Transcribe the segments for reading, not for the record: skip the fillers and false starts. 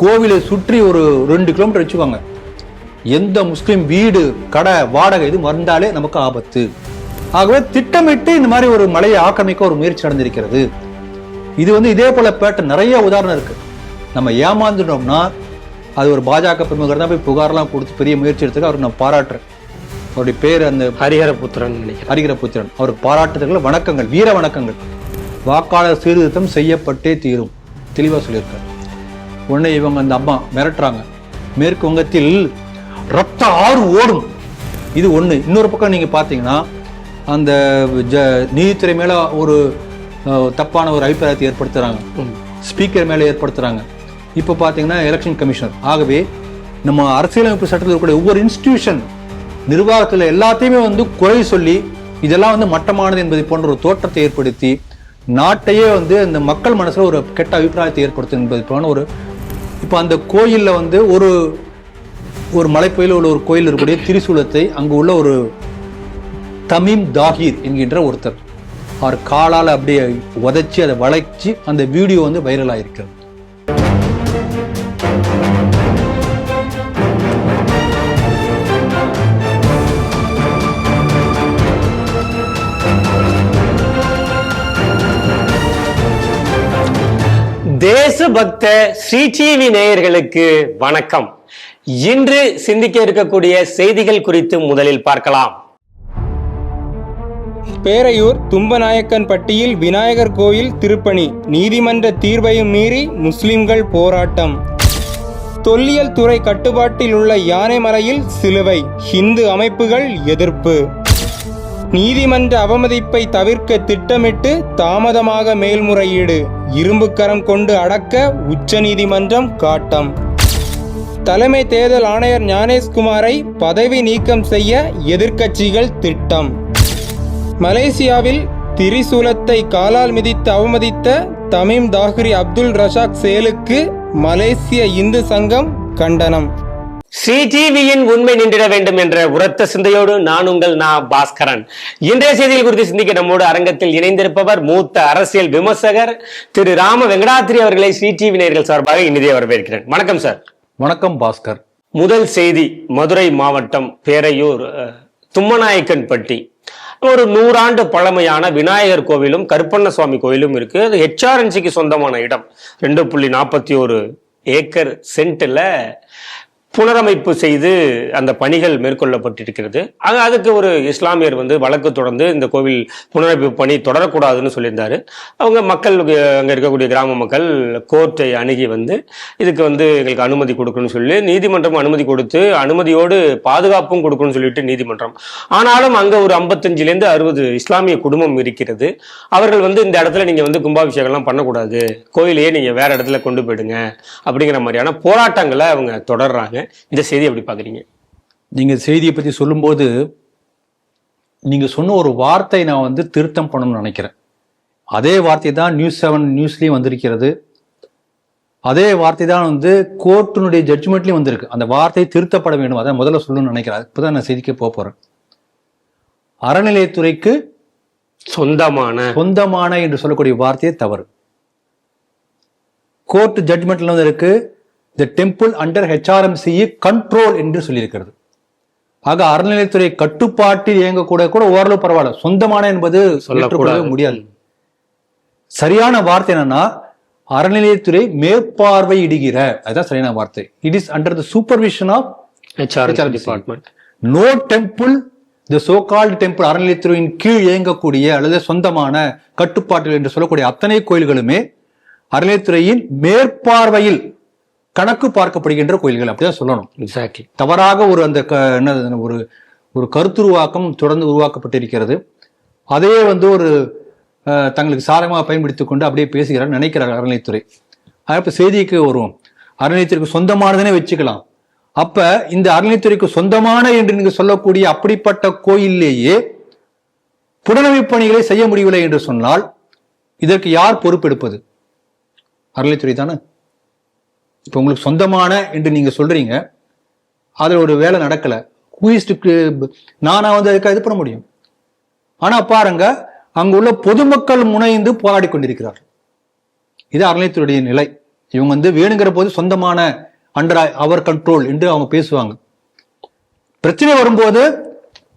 கோவிலை சுற்றி ஒரு 2 கிலோமீட்டர் வச்சுக்கோங்க, எந்த முஸ்லிம் வீடு கடை வாடகை இது வந்தாலே நமக்கு ஆபத்து. ஆகவே திட்டமிட்டு இந்த மாதிரி ஒரு மலையை ஆக்கிரமிக்க ஒரு முயற்சி நடந்திருக்கிறது. இது இதே போல பேட்டர்ன் நிறைய உதாரணம் இருக்கு. நம்ம ஏமாந்துட்டோம்னா அது ஒரு பாஜக பிரமுகர் தான் போய் புகார்லாம் கொடுத்து பெரிய முயற்சி எடுத்துக்க அவருக்கு நான் பாராட்டுறேன். அவருடைய பேர் அந்த ஹரிஹரபுத்திரன். அவருக்கு பாராட்டுதல்கள், வணக்கங்கள், வீர வணக்கங்கள். வாக்காளர் சீர்திருத்தம் செய்யப்பட்டே தீரும் தெளிவா சொல்லியிருக்காரு. உடனே இவங்க அந்த அம்மா மிரட்டுறாங்க, மேற்கு வங்கத்தில் ரத்த ஆறு ஓடும். இது ஒண்ணு. இன்னொரு பக்கம் நீங்க பாத்தீங்கன்னா அந்த நீதித்துறை மேல ஒரு தப்பான ஒரு அபிப்பிராயத்தை ஏற்படுத்துறாங்க, ஸ்பீக்கர் மேல ஏற்படுத்துறாங்க. இப்ப பாத்தீங்கன்னா எலெக்ஷன் கமிஷனர். ஆகவே நம்ம அரசியலமைப்பு சட்டத்தில் இருக்கக்கூடிய ஒவ்வொரு இன்ஸ்டிடியூஷன் நிர்வாகத்துல எல்லாத்தையுமே குறை சொல்லி இதெல்லாம் மட்டமானது என்பதை போன்ற ஒரு தோற்றத்தை ஏற்படுத்தி நாட்டையே அந்த மக்கள் மனசுல ஒரு கெட்ட அபிப்பிராயத்தை ஏற்படுத்தும் என்பது போன ஒரு இப்ப அந்த கோயில்ல ஒரு மலைப்பகுதியில் உள்ள ஒரு கோயில் இருக்கக்கூடிய திரிசூலத்தை அங்கு உள்ள ஒரு தமீம் தாஹிர் என்கின்ற ஒருத்தர் அவர் காலால் அப்படியே உதைச்சி அதை வளைச்சி அந்த வீடியோ வைரல் ஆயிருக்கிறது. தேசபக்த ஸ்ரீ டிவி நேயர்களுக்கு வணக்கம். இன்று சிந்திக்க இருக்கக்கூடிய செய்திகள் குறித்து முதலில் பார்க்கலாம். பேரையூர் தும்பநாயக்கன்பட்டியில் விநாயகர் கோயில் திருப்பணி, நீதிமன்ற தீர்வையும் மீறி முஸ்லிம்கள் போராட்டம். தொல்லியல் துறை கட்டுப்பாட்டில் உள்ள யானைமலையில் சிலுவை, இந்து அமைப்புகள் எதிர்ப்பு. நீதிமன்ற அவமதிப்பை தவிர்க்க திட்டமிட்டு தாமதமாக மேல்முறையீடு, இரும்புக்கரம் கொண்டு அடக்க உச்சநீதிமன்றம் காட்டம். தலைமை தேர்தல் ஆணையர் ஞானேஷ்குமாரை பதவி நீக்கம் செய்ய எதிர்க்கட்சிகள் திட்டம். மலேசியாவில் திரிசூலத்தை காலால் மிதித்து அவமதித்த தமீம் தாஹிரி அப்துல் ரஷாக் செயலுக்கு மலேசிய இந்து சங்கம் கண்டனம். ஸ்ரீ டிவியின் உண்மை நின்றிட வேண்டும் என்ற உரத்த சிந்தையோடு நான் உங்கள் பாஸ்கரன். இன்றைய செய்திகள் குறித்து சிந்திக்க நம்மோடு அரங்கத்தில் இணைந்திருப்பவர் மூத்த அரசியல் விமர்சகர் திரு ராம வெங்கடாத்திரி அவர்களை ஸ்ரீ டிவி நேயர்கள் சார்பாக இனிதே வரவேற்கிறேன். வணக்கம் சார். வணக்கம் பாஸ்கர். முதல் செய்தி, மதுரை மாவட்டம் பேரையூர் தும்மநாயக்கன்பட்டி ஒரு 100 ஆண்டு பழமையான விநாயகர் கோவிலும் கருப்பண்ண சுவாமி கோயிலும் இருக்கு. அது HRNCக்கு சொந்தமான இடம். 2.41 ஏக்கர் சென்ட்ல புனரமைப்பு செய்து அந்த பணிகள் மேற்கொள்ளப்பட்டிருக்கிறது. அதுக்கு ஒரு இஸ்லாமியர் வழக்கு தொடர்ந்து இந்த கோவில் புனரமைப்பு பணி தொடரக்கூடாதுன்னு சொல்லியிருந்தாரு. அவங்க மக்கள், அங்கே இருக்கக்கூடிய கிராம மக்கள் கோர்ட்டை அணுகி இதுக்கு எங்களுக்கு அனுமதி கொடுக்கணும்னு சொல்லி நீதிமன்றம் அனுமதி கொடுத்து, அனுமதியோடு பாதுகாப்பும் கொடுக்கணும்னு சொல்லிட்டு நீதிமன்றம். ஆனாலும் அங்கே ஒரு 55லேருந்து 60 இஸ்லாமிய குடும்பம் இருக்கிறது. அவர்கள் இந்த இடத்துல நீங்க கும்பாபிஷேகம்லாம் பண்ணக்கூடாது, கோயிலையே நீங்க வேற இடத்துல கொண்டு போயிடுங்க அப்படிங்கிற மாதிரியான போராட்டங்களை அவங்க தொடர்றாங்க. இந்த செய்தி எப்படி பாக்குறீங்க? நீங்க செய்தியை பத்தி சொல்லும்போது நீங்க சொன்ன ஒரு வார்த்தை நான் திருத்தம் பண்ணணும்னு நினைக்கிறேன். அதே வார்த்தை தான் News7 நியூஸ்லயும் வந்திருக்கிறது. அதே வார்த்தை தான் கோர்ட்டினுடைய ஜட்ஜ்மெண்ட்லயும் வந்திருக்கு. அந்த வார்த்தை திருத்தப்பட வேண்டும், அதான் முதல்ல சொல்லணும்னு நினைக்கிறேன். இப்பதான் நான் செய்திக்கு போறேன். அறநிலையத்துறைக்கு சொந்தமான என்று சொல்லக்கூடிய வார்த்தையே தவறு. கோர்ட் ஜட்ஜ்மெண்ட்ல இருக்கு The temple under HRMC control என்று சொல்லியிருக்கிறது. ஆக அறநிலையத்துறை கட்டுப்பாட்டில் இயங்கக்கூட ஓரளவு பரவாயில்ல, சொந்தமான என்பது சொல்லக்கூட முடியாது. சரியான வார்த்தை என்னன்னா அறநிலையத்துறை மேற்பார்வையிடுகிற, அதுதான் சரியான வார்த்தை. It is under the supervision of HRMC department. No temple, the so called temple, அறநிலையத்துறையின் கீழ் இயங்கக்கூடிய அல்லது சொந்தமான கட்டுப்பாட்டில் என்று சொல்லக்கூடிய அத்தனை கோயில்களுமே அறநிலையத்துறையின் மேற்பார்வையில் கணக்கு பார்க்கப்படுகின்ற கோயில்கள், அப்படிதான் சொல்லணும். எக்ஸாக்ட்லி. தவறாக ஒரு கருத்துருவாக்கம் தொடர்ந்து உருவாக்கப்பட்டிருக்கிறது. அதே ஒரு தங்களுக்கு சாதகமாக பயன்படுத்திக் கொண்டு அப்படியே பேசுகிறார் நினைக்கிறார் அறநிலையத்துறை. அப்ப செய்திக்கு வருவோம். அறநிலையத்துறைக்கு சொந்தமானதுனே வச்சுக்கலாம். அப்ப இந்த அறநிலையத்துறைக்கு சொந்தமான என்று நீங்க சொல்லக்கூடிய அப்படிப்பட்ட கோயிலேயே புனரமைப்பு பணிகளை செய்ய முடியவில்லை என்று சொன்னால் இதற்கு யார் பொறுப்பெடுப்பது? அறநிலையத்துறை தானே. இப்ப உங்களுக்கு சொந்தமான என்று நீங்க சொல்றீங்க, அதுல ஒரு வேலை நடக்கல, நானா அதுக்காக இது பண்ண முடியும்? ஆனா பாருங்க, அங்குள்ள பொதுமக்கள் முனைந்து போராடி கொண்டிருக்கிறார். இது அறநிலையத்துறையுடைய நிலை. இவங்க வந்து வேணுங்கிற போது சொந்தமான அண்டர் அவர் கண்ட்ரோல் என்று அவங்க பேசுவாங்க. பிரச்சனை வரும்போது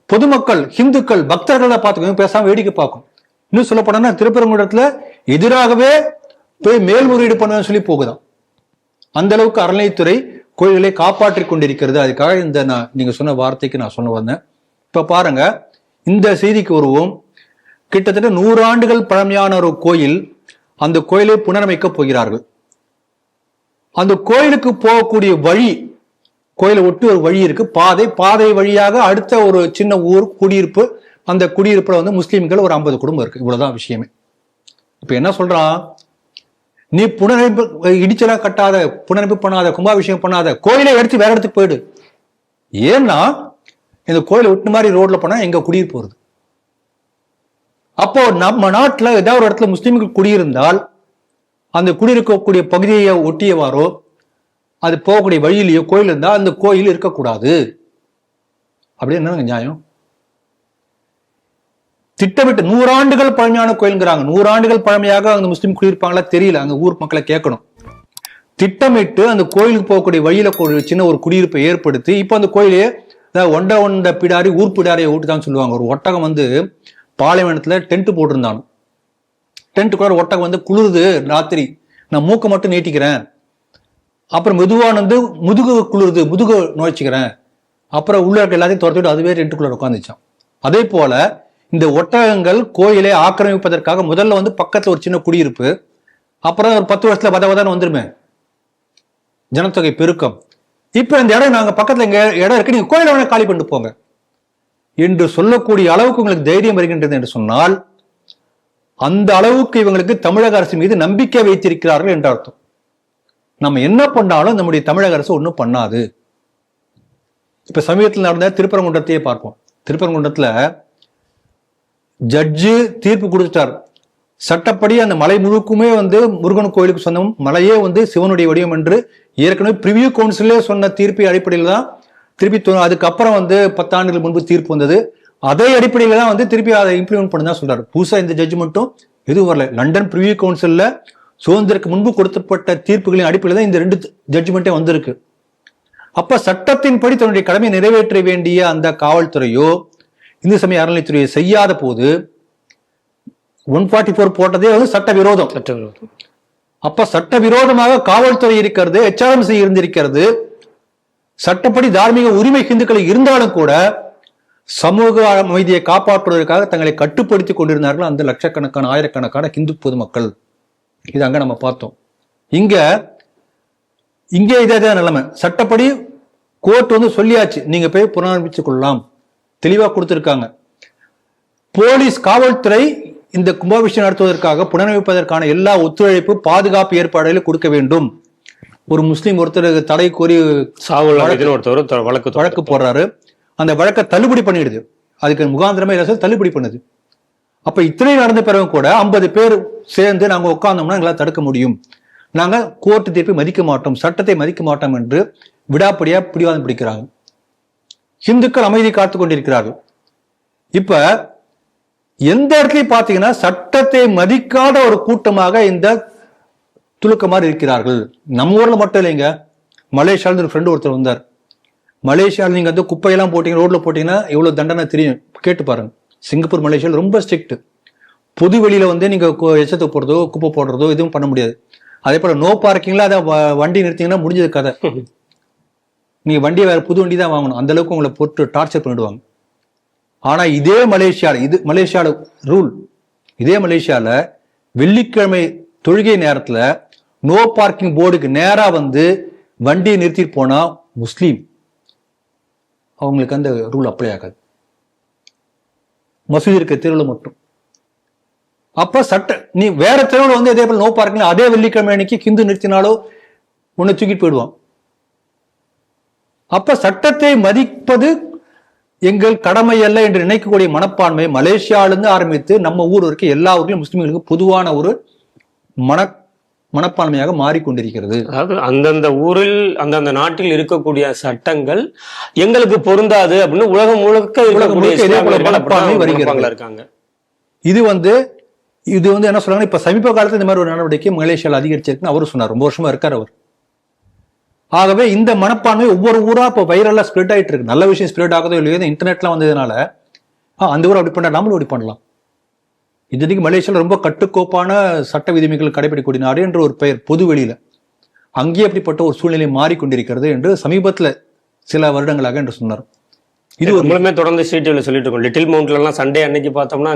பொதுமக்கள், இந்துக்கள், பக்தர்களை பார்த்துக்கோ, பேசாம வேடிக்கை பார்க்கும். இன்னும் சொல்ல போனா திருப்பரங்குன்றத்துல எதிராகவே போய் மேல்முறையீடு பண்ணுவேன்னு சொல்லி போகுதான். அந்த அளவுக்கு அறநிலைத்துறை கோயில்களை காப்பாற்றி கொண்டிருக்கிறது. அதுக்காக இந்த நீங்க சொன்ன வார்த்தைக்கு நான் சொன்ன வந்தேன். இப்ப பாருங்க, இந்த செய்திக்கு வருவோம். கிட்டத்தட்ட 100 ஆண்டுகள் பழமையான ஒரு கோயில், அந்த கோயிலை புனரமைக்க போகிறார்கள். அந்த கோயிலுக்கு போகக்கூடிய வழி, கோயிலை ஒட்டி ஒரு வழி இருக்கு, பாதை வழியாக அடுத்த ஒரு சின்ன ஊர் குடியிருப்பு. அந்த குடியிருப்புல வந்து முஸ்லீம்கள் ஒரு 50 குடும்பம் இருக்கு. இவ்வளவுதான் விஷயமே. இப்ப என்ன சொல்றான், நீ புனரமைப்பு இடிச்சலாம் கட்டாத, புனரமைப்பு பண்ணாத, கும்பாபிஷேகம் பண்ணாத, கோயிலை எடுத்து வேற இடத்துக்கு போயிடு. ஏன்னா இந்த கோயிலை ஒட்டின மாதிரி ரோட்ல போனா எங்க குடியிருப்பு வருது. அப்போ நம்ம நாட்டுல ஏதாவது ஒரு இடத்துல முஸ்லீம்கள் குடியிருந்தால் அந்த குடியிருக்கக்கூடிய பகுதியை ஒட்டியவாரோ அது போகக்கூடிய வழியிலேயோ கோயில் இருந்தா அந்த கோயில் இருக்கக்கூடாது. அப்படி என்ன நியாயம்? திட்டமிட்டு 100 ஆண்டுகள் பழமையான கோயிலுங்கிறாங்க. 100 ஆண்டுகள் பழமையாக அந்த முஸ்லீம் குடியிருப்பாங்களா தெரியல. அங்க ஊர் மக்களை கேட்கணும். திட்டமிட்டு அந்த கோயிலுக்கு போகக்கூடிய வழியில சின்ன ஒரு குடியிருப்பை ஏற்படுத்தி இப்ப அந்த கோயிலே ஒண்ட பிடாரி ஊர் பிடாரியை ஓட்டுதான் சொல்லுவாங்க. ஒரு ஒட்டகம் வந்து பாலைவனத்துல டென்ட் போட்டிருந்தானு, டென்ட்டுக்குள்ள ஒட்டகம் வந்து குளிருது ராத்திரி, நான் மூக்க மட்டும் நீட்டிக்கிறேன், அப்புறம் மெதுவான வந்து முதுகு குளிருது, முதுகு நுழைச்சிக்கிறேன், அப்புறம் உள்ள இருக்க எல்லாத்தையும் துரத்திட்டு அதுவே டென்ட்டுக்குள்ள உட்காந்துச்சான். அதே போல இந்த ஒட்டகங்கள் கோயிலை ஆக்கிரமிப்பதற்காக முதல்ல வந்து பக்கத்துல ஒரு சின்ன குடியிருப்பு, அப்புறம் ஒரு 10 வருஷத்துல பதவதான வந்துருமே ஜனத்தொகை பெருக்கம். இப்ப இந்த இடம் நாங்க பக்கத்துல இங்க இடம் இருக்கு, நீங்க கோயிலை வேணா காலி பண்ணிட்டு போங்க என்று சொல்லக்கூடிய அளவுக்கு உங்களுக்கு தைரியம் வருகின்றது என்று சொன்னால் அந்த அளவுக்கு இவங்களுக்கு தமிழக அரசு மீது நம்பிக்கை வைத்திருக்கிறார்கள் என்ற அர்த்தம். நம்ம என்ன பண்ணாலும் நம்முடைய தமிழக அரசு ஒன்றும் பண்ணாது. இப்ப சமீபத்தில் நடந்த திருப்பரங்குன்றத்தையே பார்ப்போம். திருப்பரங்குன்றத்துல ஜட்ஜு தீர்ப்பு கொடுத்துட்டார். சட்டப்படி அந்த மலை முழுக்குமே வந்து முருகன் கோயிலுக்கு சொந்தம், மலையே வந்து சிவனுடைய வடிவம் என்று ஏற்கனவே பிரிவியூ கவுன்சிலே சொன்ன தீர்ப்பு அடிப்படையில் தான் திருப்பி அதுக்கப்புறம் வந்து 10 ஆண்டுகள் முன்பு தீர்ப்பு வந்தது. அதே அடிப்படையில தான் வந்து திருப்பி அதை இம்ப்ளிமெண்ட் பண்ண தான் சொல்றாரு. புதுசா இந்த ஜட்ஜ்மெண்ட்டும் எதுவும் வரல. லண்டன் பிரிவியூ கவுன்சில்ல சுதந்திரக்கு முன்பு கொடுக்கப்பட்ட தீர்ப்புகளின் அடிப்படையில் தான் இந்த 2 ஜட்ஜ்மெண்ட்டே வந்திருக்கு. அப்ப சட்டத்தின்படி தன்னுடைய கடமையை நிறைவேற்ற வேண்டிய அந்த காவல்துறையோ இந்து சமய அறநிலைத்துறையை செய்யாத போது 144 போட்டதே வந்து சட்டவிரோதம். அப்ப சட்டவிரோதமாக காவல்துறை இருக்கிறது, HRMC இருந்திருக்கிறது. சட்டப்படி தார்மீக உரிமை இந்துக்கள் இருந்தாலும் கூட சமூக அமைதியை காப்பாற்றுவதற்காக தங்களை கட்டுப்படுத்திக் கொண்டிருந்தார்கள் அந்த லட்சக்கணக்கான ஆயிரக்கணக்கான இந்து பொதுமக்கள். இது அங்க நம்ம பார்த்தோம். இங்கே இதே நிலைமை. சட்டப்படி கோர்ட் வந்து சொல்லியாச்சு, நீங்க போய் புனரமைத்துக் கொள்ளலாம், தெளிவா கொடுத்திருக்காங்க. போலீஸ் காவல்துறை இந்த கும்பாபிஷேகம் நடத்துவதற்காக புனரமைப்பதற்கான எல்லா ஒத்துழைப்பு பாதுகாப்பு ஏற்பாடுகளை கொடுக்க வேண்டும். ஒரு முஸ்லீம் ஒருத்தர் தடை கோரி வழக்கு போடுறாரு, அந்த வழக்கை தள்ளுபடி பண்ணிடுது. அதுக்கு முகாந்திரமே தள்ளுபடி பண்ணுது. அப்ப இத்தனை நடந்த பிறகு கூட 50 பேர் சேர்ந்து நாங்க உட்கார்ந்தோம்னா எங்களால் தடுக்க முடியும், நாங்க கோர்ட்டு தீர்ப்பை மதிக்க மாட்டோம், சட்டத்தை மதிக்க மாட்டோம் என்று விடாப்படியா பிடிவாதம் பிடிக்கிறாங்க. இந்துக்கள் அமைதி காத்துக் கொண்டிருக்கிறார்கள். இப்ப எந்த இடத்துலயும் பாத்தீங்கன்னா சட்டத்தை மதிக்காத ஒரு கூட்டமாக இந்த துலுக்கமாறு இருக்கிறார்கள். நம்ம ஊர்ல மட்டும் இல்லைங்க, மலேசியால ஒரு ஃப்ரெண்டு ஒருத்தர் வந்தார். மலேசியாவில் நீங்க வந்து குப்பையெல்லாம் போட்டீங்க, ரோட்ல போட்டீங்கன்னா எவ்வளவு தண்டனை தெரியும், கேட்டு பாருங்க. சிங்கப்பூர், மலேசியாவில் ரொம்ப ஸ்ட்ரிக்ட். பொது வெளியில வந்து நீங்க எச்சத்தை போடுறதோ குப்பை போடுறதோ எதுவும் பண்ண முடியாது. அதே போல நோ பார்க்கிங்ல அதை வண்டி நிறுத்தீங்கன்னா முடிஞ்சது கதை. நீங்க வண்டியை வேற புது வண்டி தான் வாங்கணும், அந்த அளவுக்கு உங்களை போட்டு டார்ச்சர் பண்ணிடுவாங்க. ஆனா இதே மலேசியால, இது மலேசியால ரூல், இதே மலேசியால வெள்ளிக்கிழமை தொழுகை நேரத்துல நோ பார்க்கிங் போர்டுக்கு நேரா வந்து வண்டியை நிறுத்திட்டு போனா முஸ்லீம், அவங்களுக்கு அந்த ரூல் அப்ளை ஆகாது. மசூதி இருக்க தெருவில் மட்டும். அப்ப நீ வேற தெருவில் வந்து இதே போல நோ பார்க்கிங் அதே வெள்ளிக்கிழமை அன்னைக்கு ஹிந்து நிறுத்தினாலோ உன்னை தூக்கிட்டு போயிடுவான். அப்ப சட்டத்தை மதிப்பது எங்கள் கடமை அல்ல என்று நினைக்கக்கூடிய மனப்பான்மை மலேசியாவிலிருந்து ஆரம்பித்து நம்ம ஊர் வரைக்கும் எல்லா ஊர்லயும் முஸ்லிம்களுக்கு பொதுவான ஒரு மனப்பான்மையாக மாறிக்கொண்டிருக்கிறது. அதாவது அந்தந்த ஊரில் அந்தந்த நாட்டில் இருக்கக்கூடிய சட்டங்கள் எங்களுக்கு பொருந்தாது அப்படின்னு உலகம் முழுக்க மனப்பான்மை வருகிறாங்க. இது வந்து இது வந்து என்ன சொல்றாங்க, இப்ப சமீப காலத்துல இந்த மாதிரி ஒரு நடவடிக்கை மலேசியாவில் அதிகரிச்சிருக்குன்னு அவரு சொன்னார். ரொம்ப வருஷமா இருக்காரு அவர். ஆகவே இந்த மனப்பான்மை ஒவ்வொரு ஊரா இப்போ வைரலா ஸ்ப்ரெட் ஆயிட்டு இருக்கு. நல்ல விஷயம் ஸ்ப்ரெட் ஆகுதோ இல்லையோ, இன்டர்நெட்லாம் வந்ததுனால அந்த ஊர் அப்படி பண்ண, நாமளும் அப்படி பண்ணலாம். இதுக்கு மலேசியாவில் ரொம்ப கட்டுக்கோப்பான சட்ட விதிமுறைகள் கடைபிடிக்கூடிய நாடு என்ற ஒரு பெயர் பொது வெளியில. அங்கேயே அப்படிப்பட்ட ஒரு சூழ்நிலை மாறிக்கொண்டிருக்கிறது என்று சமீபத்துல சில வருடங்களாக என்று சொன்னார். இது ஒரு தொடர்ந்து ஸ்ட்ரீட்ல சொல்லிட்டு இருக்கோம். லிட்டில் மவுண்ட்ல எல்லாம் சண்டே அன்னைக்கு பார்த்தோம்னா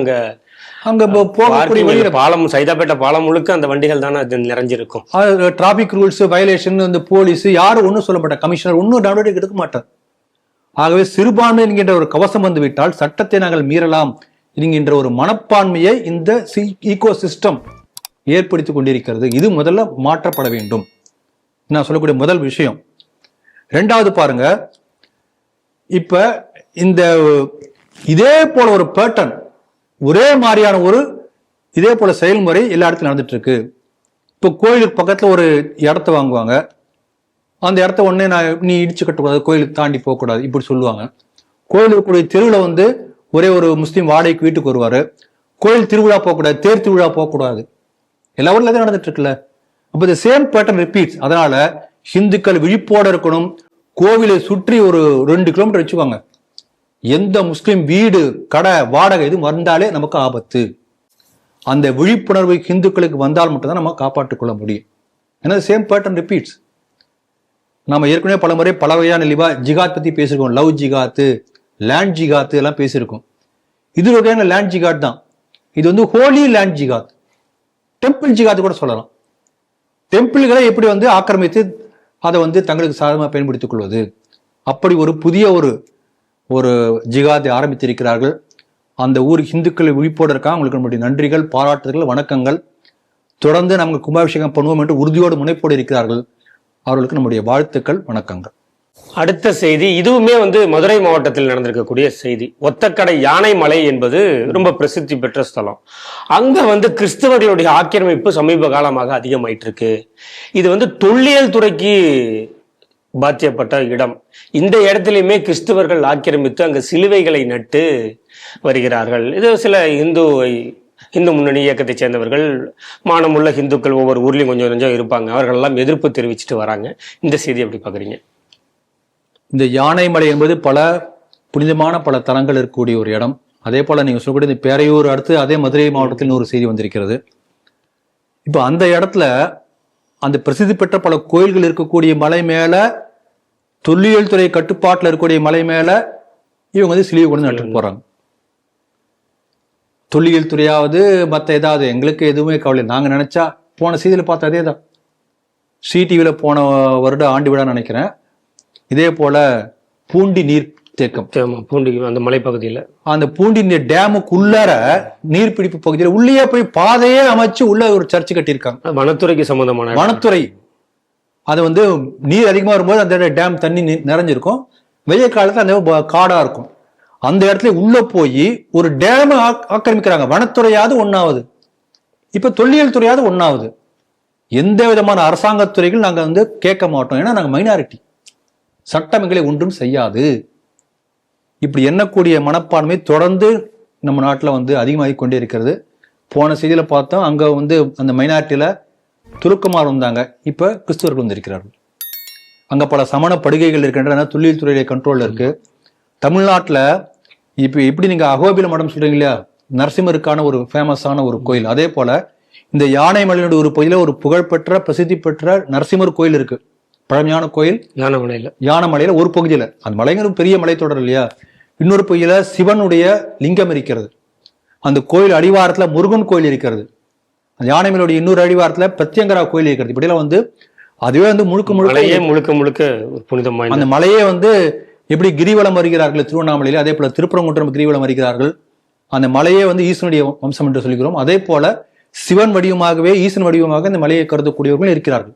அங்க போகக்கூடிய வழியில பாலம், சைதாப்பேட்டை பாலம் முழுக்க அந்த வண்டிகள் தானே நிறைஞ்சிருக்கும். டிராபிக் ரூல்ஸ் வயலேஷன், இந்த போலீஸ் யாரும் ஒன்றும் சொல்ல மாட்டார், கமிஷனர் ஒன்றும் நடவடிக்கை எடுக்க மாட்டார். ஆகவே சிறுபான்மை என்கின்ற ஒரு கவசம் வந்து விட்டால் சட்டத்தை நாங்கள் மீறலாம் என்கின்ற ஒரு மனப்பான்மையை இந்த ஈகோ சிஸ்டம் ஏற்படுத்தி கொண்டிருக்கிறது. இது முதல்ல மாற்றப்பட வேண்டும், நான் சொல்லக்கூடிய முதல் விஷயம். ரெண்டாவது பாருங்க, இப்ப இந்த இதே போல ஒரு பேட்டர்ன், ஒரே மாதிரியான ஒரு இதே போல செயல்முறை எல்லா இடத்துலையும் நடந்துட்டு இருக்கு. இப்போ கோயிலுக்கு பக்கத்துல ஒரு இடத்த வாங்குவாங்க, அந்த இடத்த உடனே நீ இடிச்சு கட்டக்கூடாது, கோயிலுக்கு தாண்டி போகக்கூடாது இப்படி சொல்லுவாங்க. கோயிலுக்குரிய தெருவில் வந்து ஒரே ஒரு முஸ்லீம் வாடகைக்கு வீட்டுக்கு வருவாரு, கோயில் திருவிழா போகக்கூடாது, தேர் திருவிழா போகக்கூடாது, எல்லா ஊர்ல தான் நடந்துட்டு இருக்குல்ல. அப்ப இந்த சேம் பேட்டர்ன் ரிப்பீட்ஸ். அதனால ஹிந்துக்கள் விழிப்போட இருக்கணும். கோவிலை சுற்றி ஒரு 2 கிலோமீட்டர் வச்சுக்கோங்க, எந்த முஸ்லிம் வீடு கடை வாடகை இது வந்தாலே நமக்கு ஆபத்து. அந்த விழிப்புணர்வு ஹிந்துக்களுக்கு வந்தால் மட்டும்தான் நம்ம காப்பாற்றிக் கொள்ள முடியும். ஏன்னா சேம் பேட்டர்ன் ரிப்பீட்ஸ். நம்ம ஏற்கனவே பல முறை பல வகையான ஜிகாத் பத்தி பேசியிருக்கோம். லவ் ஜிகாத்து, லேண்ட் ஜிகாத்து எல்லாம் பேசியிருக்கோம். இது ஒரு வகையான லேண்ட் ஜிகாத் தான். இது வந்து ஹோலி லேண்ட் ஜிகாத், டெம்பிள் ஜிகாத்து கூட சொல்லலாம். டெம்பிள்களை எப்படி வந்து ஆக்கிரமித்து அதை வந்து தங்களுக்கு சாதகமாக பயன்படுத்திக் கொள்வது, அப்படி ஒரு புதிய ஒரு ஜிகாதை ஆரம்பித்திருக்கிறார்கள். அந்த ஊர் ஹிந்துக்களை விழிப்போடு இருக்காங்க. அவங்களுக்கு நம்முடைய நன்றிகள், பாராட்டுதல்கள், வணக்கங்கள். தொடர்ந்து நாங்கள் கும்பாபிஷேகம் பண்ணுவோம் என்று உறுதியோடு முனைப்போடு இருக்கிறார்கள். அவர்களுக்கு நம்முடைய வாழ்த்துக்கள், வணக்கங்கள். அடுத்த செய்தி, இதுவுமே வந்து மதுரை மாவட்டத்தில் நடந்திருக்கக்கூடிய செய்தி. ஒத்தக்கடை யானை மலை என்பது ரொம்ப பிரசித்தி பெற்ற ஸ்தலம். அங்க வந்து கிறிஸ்தவர்களுடைய ஆக்கிரமிப்பு சமீப காலமாக அதிகமாயிட்டு இருக்கு. இது வந்து தொல்லியல் துறைக்கு பாத்தியப்பட்ட இடம். இந்த இடத்திலுமே கிறிஸ்தவர்கள் ஆக்கிரமித்து அங்க சிலுவைகளை நட்டு வருகிறார்கள். இது சில இந்து முன்னணி இயக்கத்தை சேர்ந்தவர்கள், மானமுள்ள இந்துக்கள் ஒவ்வொரு ஊர்லயும் கொஞ்சம் கொஞ்சம் இருப்பாங்க, அவர்கள் எல்லாம் எதிர்ப்பு தெரிவிச்சுட்டு வராங்க. இந்த செய்தி எப்படி பாக்குறீங்க? இந்த யானைமலை என்பது பல புனிதமான பல தலங்கள் இருக்கக்கூடிய ஒரு இடம். அதே போல நீங்க சொல்லக்கூடிய இந்த பேரையூர் அடுத்து அதே மதுரை மாவட்டத்தில் ஒரு செய்தி வந்திருக்கிறது. இப்ப அந்த இடத்துல அந்த பிரசித்தி பெற்ற பல கோயில்கள் இருக்கக்கூடிய மலை மேல, தொல்லியல் துறை கட்டுப்பாட்டில் இருக்கக்கூடிய மலை மேல இவங்க வந்து சிலுவை கொண்டு நட்டு போறாங்க. தொல்லியல் துறையாவது மற்ற ஏதாவது எங்களுக்கு எதுவுமே கவலை. நாங்க நினைச்சா போன செய்தியில பார்த்த அதே தான். சிடிவில போன வருட ஆண்டு விழா நினைக்கிறேன், இதே போல பூண்டி நீர் தேக்கம், பூண்டி அந்த மலைப்பகுதியில், அந்த பூண்டி நீர் டேமுக்குள்ளார நீர்பிடிப்பு பகுதியில் உள்ளே போய் பாதையே அமைச்சு உள்ள ஒரு சர்ச்சு கட்டியிருக்காங்க. வனத்துறைக்கு சம்பந்தமான வனத்துறை. அது வந்து நீர் அதிகமா வரும்போது அந்த டேம் தண்ணி நிறைஞ்சிருக்கும், வெய்ய காலத்துல அந்த காடா இருக்கும். அந்த இடத்துல உள்ள போய் ஒரு டேம் ஆக்கிரமிக்கிறாங்க. வனத்துறையாவது ஒன்னாவது, இப்ப தொல்லியல் துறையாவது ஒன்னாவது. எந்த விதமான அரசாங்கத்துறைகள் நாங்க வந்து கேட்க மாட்டோம், ஏன்னா நாங்க மைனாரிட்டி, சட்டம் எங்களை ஒன்றும் செய்யாது. இப்படி எண்ணக்கூடிய மனப்பான்மை தொடர்ந்து நம்ம நாட்டில் வந்து அதிகமாகி கொண்டே இருக்கிறது. போன செய்தியில பார்த்தோம், அங்க வந்து அந்த மைனாரிட்டியில துருக்கமார் வந்தாங்க, இப்ப கிறிஸ்துவர்கள் வந்திருக்கிறார்கள். அங்க பல சமண படுகைகள் இருக்கின்றன, தொல்லியல் துறையுடைய கண்ட்ரோல்ல இருக்கு. தமிழ்நாட்டில் இப்ப எப்படி நீங்க அகோபில மடம் சொல்றீங்க இல்லையா, நரசிம்மருக்கான ஒரு ஃபேமஸான ஒரு கோயில், அதே போல இந்த யானைமலையினுடைய ஒரு பகுதியில ஒரு புகழ்பெற்ற பிரசித்தி பெற்ற நரசிம்மர் கோயில் இருக்கு. பழமையான கோயில் யானைமலையில ஒரு பகுதியில, அந்த மலைங்கிற பெரிய மலைத்தொடர் இல்லையா, இன்னொரு பகுதியில சிவனுடைய லிங்கம் இருக்கிறது. அந்த கோயில் அடிவாரத்துல முருகன் கோயில் இருக்கிறது. அந்த யானைமலையுடைய இன்னொரு அடிவாரத்துல பிரத்யங்கரா கோயில் இருக்கிறது. இப்படிலாம் வந்து அதுவே வந்து முழுக்க முழுக்க புனிதம். அந்த மலையே வந்து எப்படி கிரிவலம் வருகிறார்கள் திருவண்ணாமலையில, அதே போல திருப்பரங்குன்றம் கிரிவலம் வருகிறார்கள். அந்த மலையே வந்து ஈசனுடைய வம்சம் என்று சொல்கிறோம். அதே போல சிவன் வடிவமாகவே ஈசன் வடிவமாக இந்த மலையை கருதக்கூடியவர்கள் இருக்கிறார்கள்.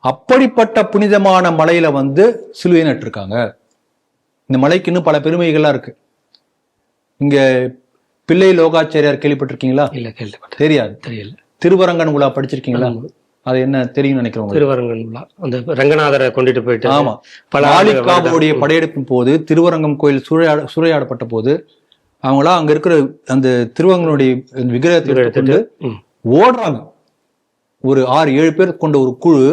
அப்படிப்பட்ட புனிதமான மலையில வந்து சிலுவை நட்டிருக்காங்க. இந்த மலைக்கு இன்னும் பல பெருமைகள்லாம் இருக்கு. இங்க பிள்ளை லோகாச்சாரியார் கேள்விப்பட்டிருக்கீங்களா? இல்ல, கேள்விப்பட்ட தெரியாது. தெரியல. திருவரங்கன் உலா படிச்சிருக்கீங்களா? அது என்ன தெரியும் நினைக்கிறோம். திருவரங்கன் உலா அந்த ரங்கநாதரை கொண்டுட்டு போயிட்டு, ஆமா, பலாலிக்காவுடைய படையெடுப்பின் போது திருவரங்கம் கோயில் சூறையாடப்பட்ட போது அவங்களாம் அங்க இருக்கிற அந்த திருவங்களுடைய விக்கிரகத்தை எடுத்துக்கொண்டு ஓடுறாங்க. ஒரு 6-7 பேர் கொண்ட ஒரு குழு,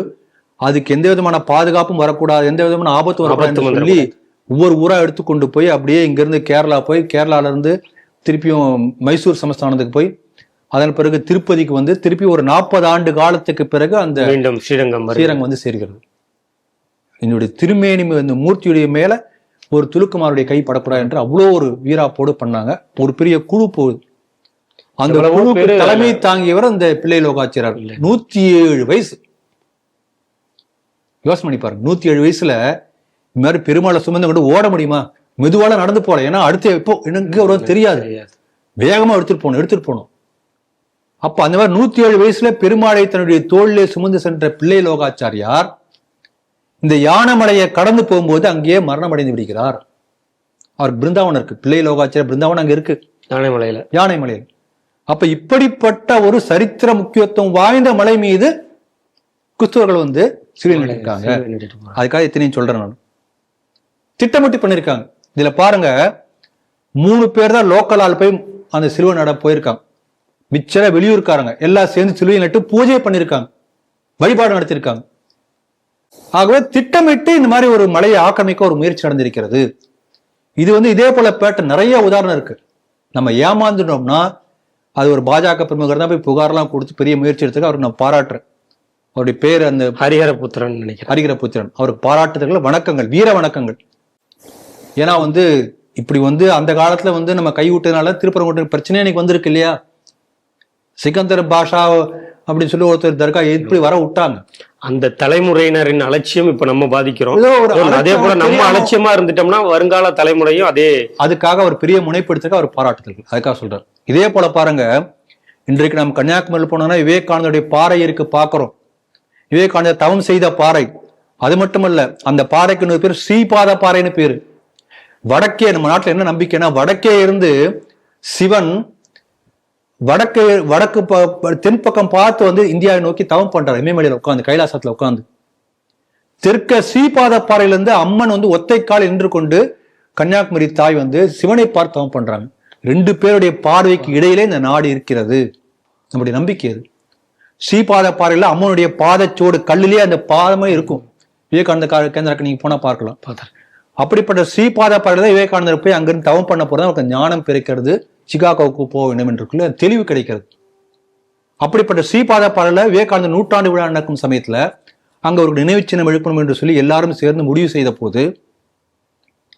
அதுக்கு எந்த விதமான பாதுகாப்பும் வரக்கூடாது, எந்த விதமான ஆபத்தும் வரக்கூடாதுன்னு சொல்லி ஒவ்வொரு ஊரா எடுத்துக்கொண்டு போய் அப்படியே இங்கிருந்து கேரளா போய், கேரளால இருந்து திருப்பியும் மைசூர் சமஸ்தானத்துக்கு போய், அதன் பிறகு திருப்பதிக்கு வந்து திருப்பி ஒரு 40 ஆண்டு காலத்துக்கு பிறகு அந்த ஸ்ரீரங்கம் வந்து சேர்கிறது. என்னுடைய திருமேனி அந்த மூர்த்தியுடைய மேல ஒரு துலுக்குமாருடைய கை படக்கூடாது என்று அவ்வளோ ஒரு வீராப்போடு பண்ணாங்க. ஒரு பெரிய குழு போகுது. அந்த குழுவுக்கு தலைமை தாங்கியவர் அந்த பிள்ளை லோகாச்சாரியார். 107 வயசு. யோசனை பண்ணி பாருங்க, 107 வயசுல இந்த மாதிரி பெருமாளை சுமந்து கொண்டு ஓட முடியுமா? மெதுவால நடந்து போல, ஏன்னா அடுத்து எப்போ எனக்கு தெரியாது, வேகமா எடுத்துட்டு போனோம். அப்ப அந்த மாதிரி 107 வயசுல பெருமாளை தன்னுடைய தோளிலே சுமந்து சென்ற பிள்ளை லோகாச்சாரியார் இந்த யானைமலையை கடந்து போகும்போது அங்கேயே மரணம் அடைந்து விடுகிறார். அவர் பிருந்தாவனம் இருக்கு, பிள்ளை லோகாச்சாரிய பிருந்தாவனம் அங்க இருக்கு, யானைமலையில. அப்ப இப்படிப்பட்ட ஒரு சரித்திர முக்கியத்துவம் வாய்ந்த மலை மீது கிறிஸ்தவர்கள் வந்து சிலுவை நட்டிருக்காங்க. அதுக்காக எத்தனையும் சொல்றேன் நான். திட்டமிட்டு பண்ணிருக்காங்க. இதுல பாருங்க, 3 பேர் தான் லோக்கல் ஆள் போய் அந்த சிலுவை நட போயிருக்காங்க. மிச்சர வெளியூர்காரங்க எல்லாம் சேர்ந்து சிலுவை நட்டு பூஜை பண்ணிருக்காங்க, வழிபாடு நடத்திருக்காங்க. ஆகவே திட்டமிட்டு இந்த மாதிரி ஒரு மலையை ஆக்கிரமிக்க ஒரு முயற்சி நடந்திருக்கிறது. இது வந்து இதே போல நிறைய உதாரணம் இருக்கு. நம்ம ஏமாந்துட்டோம்னா அது ஒரு பாஜக பிரமுகர் தான் போய் புகார்லாம் கொடுத்து பெரிய முயற்சி எடுத்துக்க. அவருக்கு நான் பாராட்டுறேன். அவருடைய பேர் அந்த ஹரிஹரபுத்திரன் நினைக்கிறேன், ஹரிஹரபுத்திரன். அவருக்கு பாராட்டுதல்கள், வணக்கங்கள், வீர வணக்கங்கள். ஏன்னா வந்து இப்படி வந்து அந்த காலத்துல வந்து நம்ம கை விட்டதுனால திருப்பரங்குன்றம் பிரச்சனை இன்னைக்கு வந்திருக்கு இல்லையா? சிக்கந்தர் பாஷா அப்படின்னு சொல்லி ஒருத்தர் தர்கா எப்படி வர விட்டாங்க. அந்த தலைமுறையினரின் அலட்சியம் இப்ப நம்ம பாதிக்கிறோம். அதே போல நம்ம அலட்சியமா இருந்துட்டோம்னா வருங்கால தலைமுறையும் அதே. அதுக்காக அவர் பெரிய முனைப்படுத்த அவர் பாராட்டுதல், அதுக்காக சொல்றாரு. இதே போல பாருங்க, இன்றைக்கு நம்ம கன்னியாகுமரியில் போனோம்னா விவேகானந்தருடைய பாறை இருக்கு, பாக்குறோம். விவேகானந்தர் தவம் செய்த பாறை. அது மட்டுமல்ல, அந்த பாறைக்கு இன்னொரு பேர் ஸ்ரீபாத பாறைன்னு பேரு. வடக்கே, நம்ம நாட்டுல என்ன நம்பிக்கைன்னா, வடக்கே இருந்து சிவன் வடக்கு தென்பக்கம் பார்த்து வந்து இந்தியாவை நோக்கி தவம் பண்றாரு. இமயமலையில உட்காந்து, கைலாசத்துல உட்காந்து. தெற்க ஸ்ரீபாத பாறையிலிருந்து அம்மன் வந்து ஒத்தைக்கால் நின்று கொண்டு கன்னியாகுமரி தாய் வந்து சிவனை பார்த்து தவம் பண்றாங்க. 2 பேருடைய பார்வைக்கு இடையிலே இந்த நாடு இருக்கிறது. நம்முடைய நம்பிக்கை அது. ஸ்ரீபாத பாறையில அம்மனுடைய பாதச்சோடு கல்லிலேயே அந்த பாதமே இருக்கும். விவேகானந்த கேந்திராக்கு நீங்க போனா பார்க்கலாம். அப்படிப்பட்ட ஸ்ரீபாத பாறையில தான் விவேகானந்தர் போய் அங்கிருந்து தவம் பண்ண போறது, அவருக்கு ஞானம் பிறக்கிறது, சிகாகோவுக்கு போக வேண்டும் என்று தெளிவு கிடைக்கிறது. அப்படிப்பட்ட ஸ்ரீபாத பாறையில விவேகானந்தர் 100ஆண்டு விழா நடக்கும் சமயத்துல அங்க ஒரு நினைவு சின்னம் எழுப்பணும் என்று சொல்லி எல்லாரும் சேர்ந்து முடிவு செய்த போது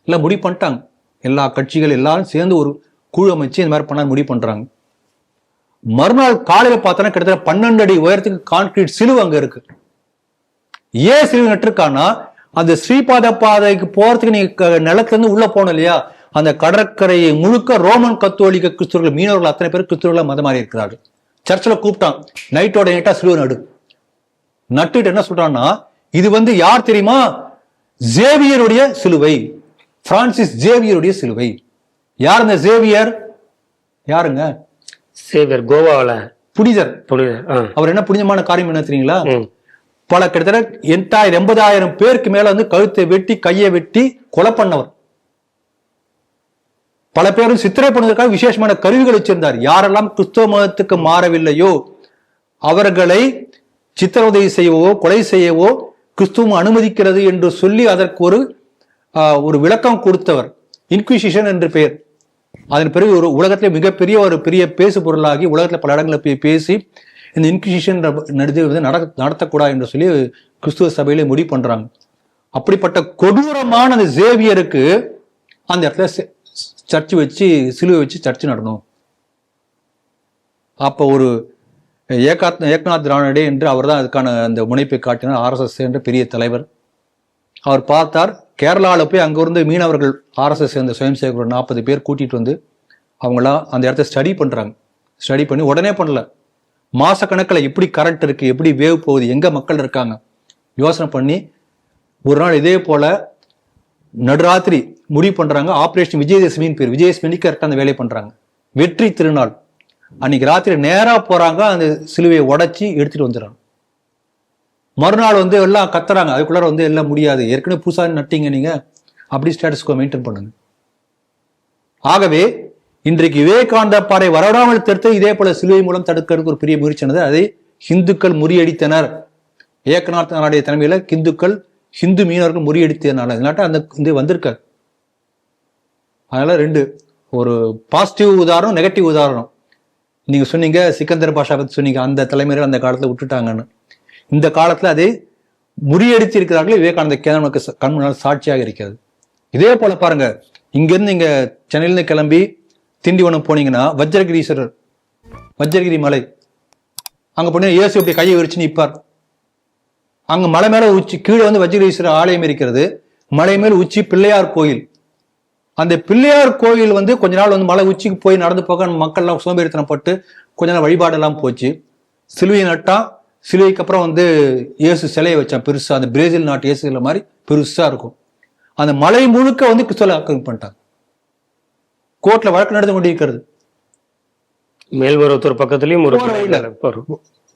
எல்லாம் முடிவு பண்ணிட்டாங்க. எல்லா கட்சிகள் எல்லாரும் சேர்ந்து ஒரு குழு அமைச்சு இந்த மாதிரி பண்ண முடிவு பண்றாங்க. மறுநாள் காலையில பார்த்தோன்னா கிட்டத்தட்ட 12 அடி உயரத்துக்கு கான்கிரீட் சிலுவை அங்க இருக்கு. ஏன் சிலுவை நட்டிருக்கான்னா, அந்த ஸ்ரீபாத பாதைக்கு போறதுக்கு நீங்க நிலத்துல இருந்து உள்ள போனோம் இல்லையா, அந்த கடற்கரையை முழுக்க ரோமன் கத்தோலிக்க கிறிஸ்தவர்கள், மீனவர்கள் அத்தனை பேர் கிறிஸ்தவர்களா மதம் மாறி இருக்கிறார்கள். சர்ச்சில் கூப்பிட்டான், நைட்டோட நைட்டா சிலுவை நட்டுட்டு என்ன சொல்றான்னா, இது வந்து யார் தெரியுமா? ஜேவியருடைய சிலுவை, பிரான்சிஸ் ஜேவியருடைய சிலுவை. யார் இந்த ஜேவியர்? யாருங்க? சேவியர், கோவால புனிதர். அவர் என்ன புனிதமான காரியம் என்ன தெரியுங்களா? பல கிட்டத்தட்ட 80,000 பேருக்கு மேல வந்து கழுத்தை வெட்டி கையை வெட்டி கொலை பண்ணவர். பல பேரும் சித்திரை பண்ணுவதற்காக விசேஷமான கருவிகள் வச்சிருந்தார். யாரெல்லாம் கிறிஸ்தவ மதத்துக்கு மாறவில்லையோ அவர்களை சித்திரவதை செய்யவோ கொலை செய்யவோ கிறிஸ்துவம் அனுமதிக்கிறது என்று சொல்லி அதற்கு ஒரு விளக்கம் கொடுத்தவர். இன்குவிசிஷன் என்று பெயர். அதன் பிறகு ஒரு உலகத்திலே மிகப்பெரிய ஒரு பெரிய பேசு பொருளாகி உலகத்துல பல இடங்களில் போய் பேசி இந்த இன்குவிசிஷன் நடத்தக்கூடாது என்று சொல்லி கிறிஸ்துவ சபையில முடிவு பண்றாங்க. அப்படிப்பட்ட கொடூரமான அந்த சேவியருக்கு அந்த இடத்துல சர்ச்சு வச்சு சிலுவை வச்சு சர்ச்சு நடணும். அப்போ ஒரு ஏக்நாத் ரானடே என்று அவர் தான் அதுக்கான அந்த முனைப்பை காட்டினார். RSS என்ற பெரிய தலைவர். அவர் பார்த்தார், கேரளாவில் போய் அங்கிருந்து மீனவர்கள் RSS சேர்ந்த சுயம் சேவகர்கள் 40 பேர் கூட்டிட்டு வந்து அவங்களாம் அந்த இடத்த ஸ்டடி பண்றாங்க. ஸ்டடி பண்ணி உடனே பண்ணல, மாசக்கணக்கில் எப்படி கரண்ட் இருக்கு, எப்படி வேவ் போகுது, எங்க மக்கள் இருக்காங்க யோசனை பண்ணி ஒரு நாள் இதே போல நடுராத்திரி முடிவு பண்றாங்க. ஆபரேஷன் விஜயதசமின்னு பேர். விஜயதசமிக்கு கரெக்டாக அந்த வேலையை பண்றாங்க. வெற்றி திருநாள் அன்னைக்கு ராத்திரி நேரா போறாங்க, அந்த சிலுவையை உடைச்சி எடுத்துட்டு வந்துடுறாங்க. மறுநாள் வந்து எல்லாம் கத்துறாங்க, அதுக்குள்ளார வந்து எல்லாம் முடியாது, ஏற்கனவே புதுசா நட்டிங்க நீங்க, அப்படி ஸ்டேட்டஸ்கோ மெயின்டைன் பண்ணுங்க. ஆகவே இன்றைக்கு விவேகானந்த பாறை வரவிடாமல் தடுத்து இதே போல சிலுவை மூலம் தடுக்கிறதுக்கு ஒரு பெரிய முயற்சியானது. அதை இந்துக்கள் முறியடித்தனர். ஏக்கநாத் நாடைய தலைமையில ஹிந்து மீனவர்கள் முறியடித்ததுனால இல்லாட்டா அந்த இது வந்திருக்காரு. அதனால ரெண்டு, ஒரு பாசிட்டிவ் உதாரணம், நெகட்டிவ் உதாரணம். நீங்க சொன்னீங்க சிக்கந்தர் பாஷா பத்தி சொன்னீங்க, அந்த தலைமையில அந்த காலத்துல விட்டுட்டாங்கன்னு. இந்த காலத்துல அதை முறியடித்து இருக்கிறார்கள். விவேகானந்த கேந்திரம் நமக்கு கண் முன்னால் சாட்சியாக இருக்கிறது. இதே போல பாருங்க, இங்கிருந்து நீங்க சென்னையிலிருந்து கிளம்பி திண்டிவனம் போனீங்கன்னா வஜ்ரகிரி மலை, அங்க போனீங்கன்னா இயேசு இப்படி கையை விரிச்சு நிற்பார். அங்க மலை மேல உச்சி, கீழே வந்து வஜ்ரகீஸ்வரர் ஆலயம் இருக்கிறது, மலை மேல் உச்சி பிள்ளையார் கோயில். அந்த பிள்ளையார் கோயில் வந்து கொஞ்ச நாள் வந்து மலை உச்சிக்கு போய் நடந்து போக மக்கள்லாம் சோம்பேறித்தனப்பட்டு கொஞ்ச நாள் வழிபாடெல்லாம் போச்சு. சிலுவை நட்டா, சிலுவைக்கு அப்புறம் வந்து இயேசு சிலையை வச்சான் பெருசா, அந்த பிரேசில் நாட்டு இயேசுல மாதிரி பெருசா இருக்கும். அந்த மலை முழுக்க வந்து கிறிஸ்தவ ஆக்கிரமிப்பு பண்ணிட்டாங்க. கோர்ட்ல வழக்கு நடந்து கொண்டிருக்கிறது. மேல்மருவத்தூர் பக்கத்துலயும் ஒரு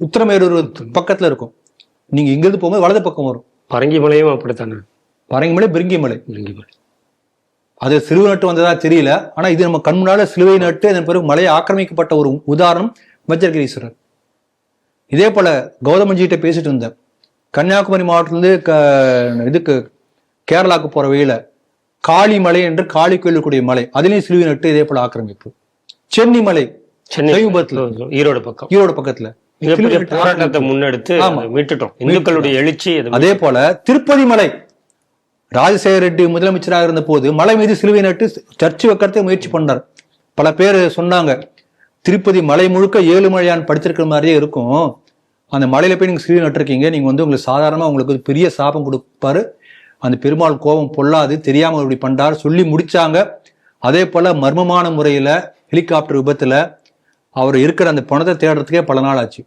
உத்தரமேரூர் பக்கத்துல இருக்கும். நீங்க இங்கிருந்து போகும்போது வலது பக்கம் வரும். பரங்கி மலையும் அப்படித்தானே? பரங்கி மலை, பிரிங்கி மலை. அது சிலுவை நட்டு வந்ததா தெரியல. ஆனா இது நம்ம கண் முன்னால சிலுவை நட்டு அதன் பிறகு மலையை ஆக்கிரமிக்கப்பட்ட ஒரு உதாரணம் வஜ்ரகிரீஸ்வரர். இதே போல கௌதமஞ்சிகிட்ட பேசிட்டு இருந்தேன். கன்னியாகுமரி மாவட்டத்திலிருந்து இதுக்கு கேரளாவுக்கு போற வழியில காளிமலை என்று காளி கோயிலுக்குரிய மலை, அதுலயும் சிலுவை நட்டு இதே போல ஆக்கிரமிப்பு. சென்னி மலை, ஈரோடு பக்கத்துல போராட்டத்தை முன்னெடுத்து மீட்டுட்டோம், இந்துக்களுடைய எழுச்சி. அதே போல திருப்பதி மலை, ராஜசேகர ரெட்டி முதலமைச்சராக இருந்த போது மலை மீது சிலுவை நட்டு சர்ச்சு வைக்கிறதுக்கு முயற்சி பண்ணார். பல பேர் சொன்னாங்க, திருப்பதி மலை முழுக்க ஏழுமலையான் படிச்சிருக்கிற மாதிரியே இருக்கும், அந்த மலையில போய் நீங்க சிலுவை நட்டுருக்கீங்க, நீங்க வந்து உங்களுக்கு சாதாரணமா உங்களுக்கு பெரிய சாபம் கொடுப்பாரு, அந்த பெருமாள் கோபம் பொல்லாது, தெரியாம இப்படி பண்றாரு சொல்லி முடிச்சாங்க. அதே போல மர்மமான முறையில ஹெலிகாப்டர் விபத்துல அவர் இருக்கிற அந்த பணத்தை தேடுறதுக்கே பல நாள் ஆச்சு.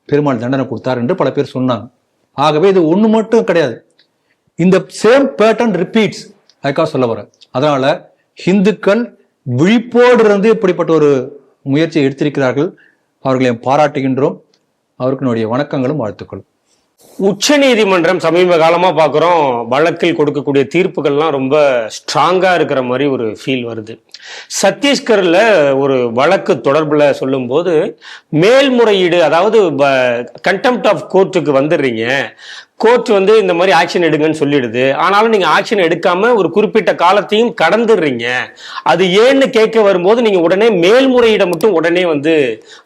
பெருமாள் தண்டனை கொடுத்தார் என்று பல பேர் சொன்னாங்க. ஆகவே இது ஒண்ணு மட்டும் கிடையாது, இந்த சேம் பேட்டர்ன் ரிப்பீட்ஸ். அதுக்காக சொல்ல வர. அதனால ஹிந்துக்கள் விழிப்போடு இருந்து இப்படிப்பட்ட ஒரு முயற்சியை எடுத்திருக்கிறார்கள். அவர்களை பாராட்டுகின்றோம். அவருக்கு என்னுடைய வணக்கங்களும் வாழ்த்துக்களும். உச்ச நீதிமன்றம் சமீப காலமா பாக்குறோம், வழக்கில் கொடுக்கக்கூடிய தீர்ப்புகள்லாம் ரொம்ப ஸ்ட்ராங்கா இருக்கிற மாதிரி ஒரு ஃபீல் வருது. சத்தீஸ்கர்ல ஒரு வழக்கு தொடர்புல சொல்லும் போது மேல்முறையீடு, அதாவது கண்டெம்ப்ட் ஆஃப் கோர்ட்டுக்கு வந்துடுறீங்க, கோர்ட் வந்து இந்த மாதிரி ஆக்ஷன் எடுங்கன்னு சொல்லிடுது, ஆனாலும் நீங்க ஆக்ஷன் எடுக்காம ஒரு குறிப்பிட்ட காலத்தையும் கடந்துடுறீங்க. அது ஏன்னு கேட்க வரும்போது நீங்க உடனே மேல்முறையீடை மட்டும் உடனே வந்து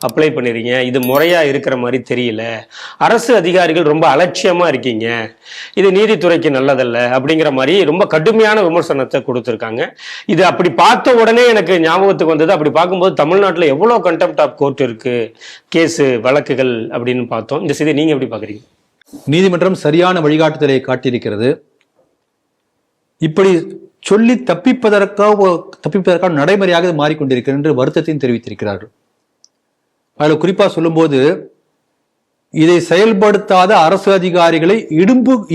அப்ளை பண்ணிடுறீங்க. இது முறையா இருக்கிற மாதிரி தெரியல, அரசு அதிகாரிகள் ரொம்ப அலட்சியமா இருக்கீங்க, இது நீதித்துறைக்கு நல்லதல்ல அப்படிங்கிற மாதிரி ரொம்ப கடுமையான விமர்சனத்தை கொடுத்துருக்காங்க. இது அப்படி பார்த்த உடனே எனக்கு ஞாபகத்துக்கு வந்தது. அப்படி பார்க்கும்போது தமிழ்நாட்டில் எவ்வளவு கண்டெம்ப்ட் ஆஃப் கோர்ட் இருக்கு, கேஸு வழக்குகள் அப்படின்னு பார்த்தோம். இந்த செய்தி நீங்க எப்படி பாக்குறீங்க? நீதிமன்றம் சரியான வழிகாட்டுதலை காட்டியிருக்கிறது. இப்படி சொல்லி தப்பிப்பதற்காக நடைமுறையாக மாறிக்கொண்டிருக்கிறது என்று வருத்தத்தையும் தெரிவித்திருக்கிறார்கள். அதில் குறிப்பா சொல்லும்போது, இதை செயல்படுத்தாத அரசு அதிகாரிகளை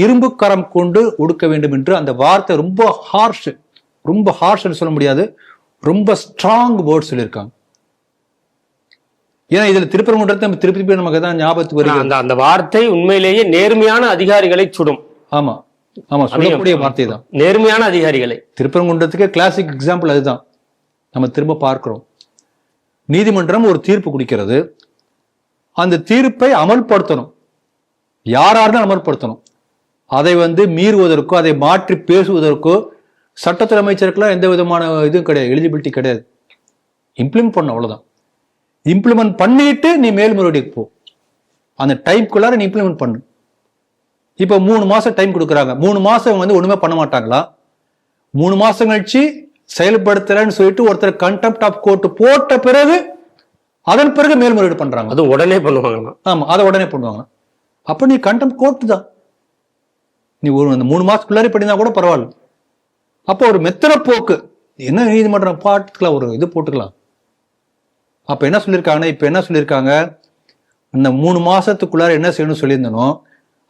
இரும்பு கரம் கொண்டு ஒடுக்க வேண்டும் என்று அந்த வார்த்தை ரொம்ப ஹார்ஷ் சொல்ல முடியாது, ரொம்ப ஸ்ட்ராங் வேர்ட் சொல்லியிருக்காங்க. ஏன்னா இதுல திருப்பி நமக்கு தான் ஞாபகத்துக்கு வருகிறது. அந்த வார்த்தை உண்மையிலேயே நேர்மையான அதிகாரிகளை சுடும். ஆமா, சொல்லக்கூடிய வார்த்தை தான், நேர்மையான அதிகாரிகளை. திருப்பரங்குன்றத்துக்கு கிளாசிக் எக்ஸாம்பிள் அதுதான் நம்ம திரும்ப பார்க்கிறோம். நீதிமன்றம் ஒரு தீர்ப்பு குடிக்கிறது, அந்த தீர்ப்பை அமல்படுத்தணும், யாராருன்னு அமல்படுத்தணும். அதை வந்து மீறுவதற்கோ அதை மாற்றி பேசுவதற்கோ சட்டத்துறை அமைச்சருக்குலாம் எந்த விதமான இதுவும் கிடையாது, எலிஜிபிலிட்டி கிடையாது. இம்ப்ளிமெண்ட் பண்ண, அவ்வளவுதான். இம்ப்ளிமெண்ட் பண்ணிட்டு நீ மேல்முறையீடுக்கு போ, அந்த டைம்குள்ளார நீ இம்ப்ளிமெண்ட் பண்ணு. இப்ப 3 மாசம் டைம் கொடுக்குறாங்க, 3 மாசம் வந்து ஒண்ணுமே பண்ண மாட்டாங்களா? 3 மாசம் கழிச்சு செயல்படுத்தலன்னு சொல்லிட்டு ஒருத்தர் கண்டெம்ப்ட் ஆஃப் கோர்ட் போட்ட பிறகு அதன் பிறகு மேல்முறையீடு பண்றாங்க. அது உடனே பண்ணுவாங்க. ஆமா, அதை உடனே பண்ணுவாங்க. அப்ப நீ கண்டெம்ப்ட் கோர்ட் தான், நீ ஒரு 3 மாசத்துக்குள்ளார பண்ணினா கூட பரவாயில்ல. அப்போ ஒரு மெத்தன போக்கு என்ன நீதிமன்றம் பாட்டுக்கலாம், ஒரு இது போட்டுக்கலாம். அப்ப என்ன சொல்லியிருக்காங்க, இந்த 3 மாசத்துக்குள்ளார என்ன செய்யணும்னு சொல்லியிருந்தனோ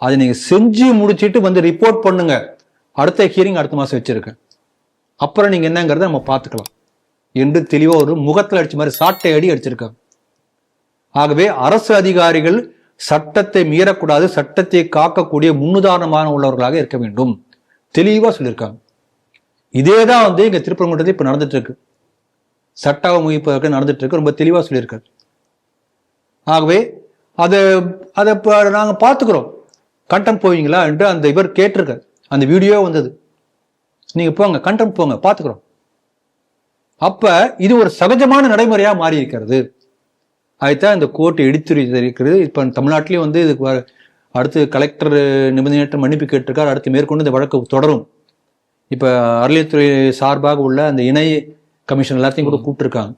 அதை நீங்க செஞ்சு முடிச்சுட்டு வந்து ரிப்போர்ட் பண்ணுங்க, அடுத்த ஹியரிங் அடுத்த மாசம் வச்சிருக்கேன், அப்புறம் நீங்க என்னங்கிறத நம்ம பார்த்துக்கலாம் என்று தெளிவா ஒரு முகத்தில் அடிச்ச மாதிரி சாட்டை அடி அடிச்சிருக்காங்க. ஆகவே அரசு அதிகாரிகள் சட்டத்தை மீறக்கூடாது, சட்டத்தை காக்கக்கூடிய முன்னுதாரணமான உள்ளவர்களாக இருக்க வேண்டும், தெளிவா சொல்லியிருக்காங்க. இதேதான் வந்து இங்க திருப்பரங்குன்றத்தில் இப்ப நடந்துட்டு இருக்கு. சட்ட அவமதிப்பு நடந்துட்டு இருக்கு, ரொம்ப தெளிவா சொல்லியிருக்காரு. ஆகவே அதை அதை நாங்க பார்த்துக்கிறோம், கண்டெம்ட் போவீங்களா என்று அந்த இவர் கேட்டிருக்காரு. அந்த வீடியோ வந்தது, நீங்க போங்க கண்டெம்ட் போங்க பார்த்துக்கிறோம். அப்ப இது ஒரு சகஜமான நடைமுறையா மாறி இருக்கிறது. அதுதான் இந்த கோர்ட் எடுத்துரைக்கிறது. இப்ப தமிழ்நாட்டிலேயும் வந்து இதுக்கு அடுத்து கலெக்டர் நிபந்தனையற்ற மன்னிப்பு கேட்டிருக்கார். அடுத்து மேற்கொண்டு இந்த வழக்கு தொடரும். இப்ப அறநிலையத்துறை சார்பாக உள்ள அந்த இணை கமிஷன் எல்லாத்தையும் கூட கூப்பிட்டுருக்காங்க,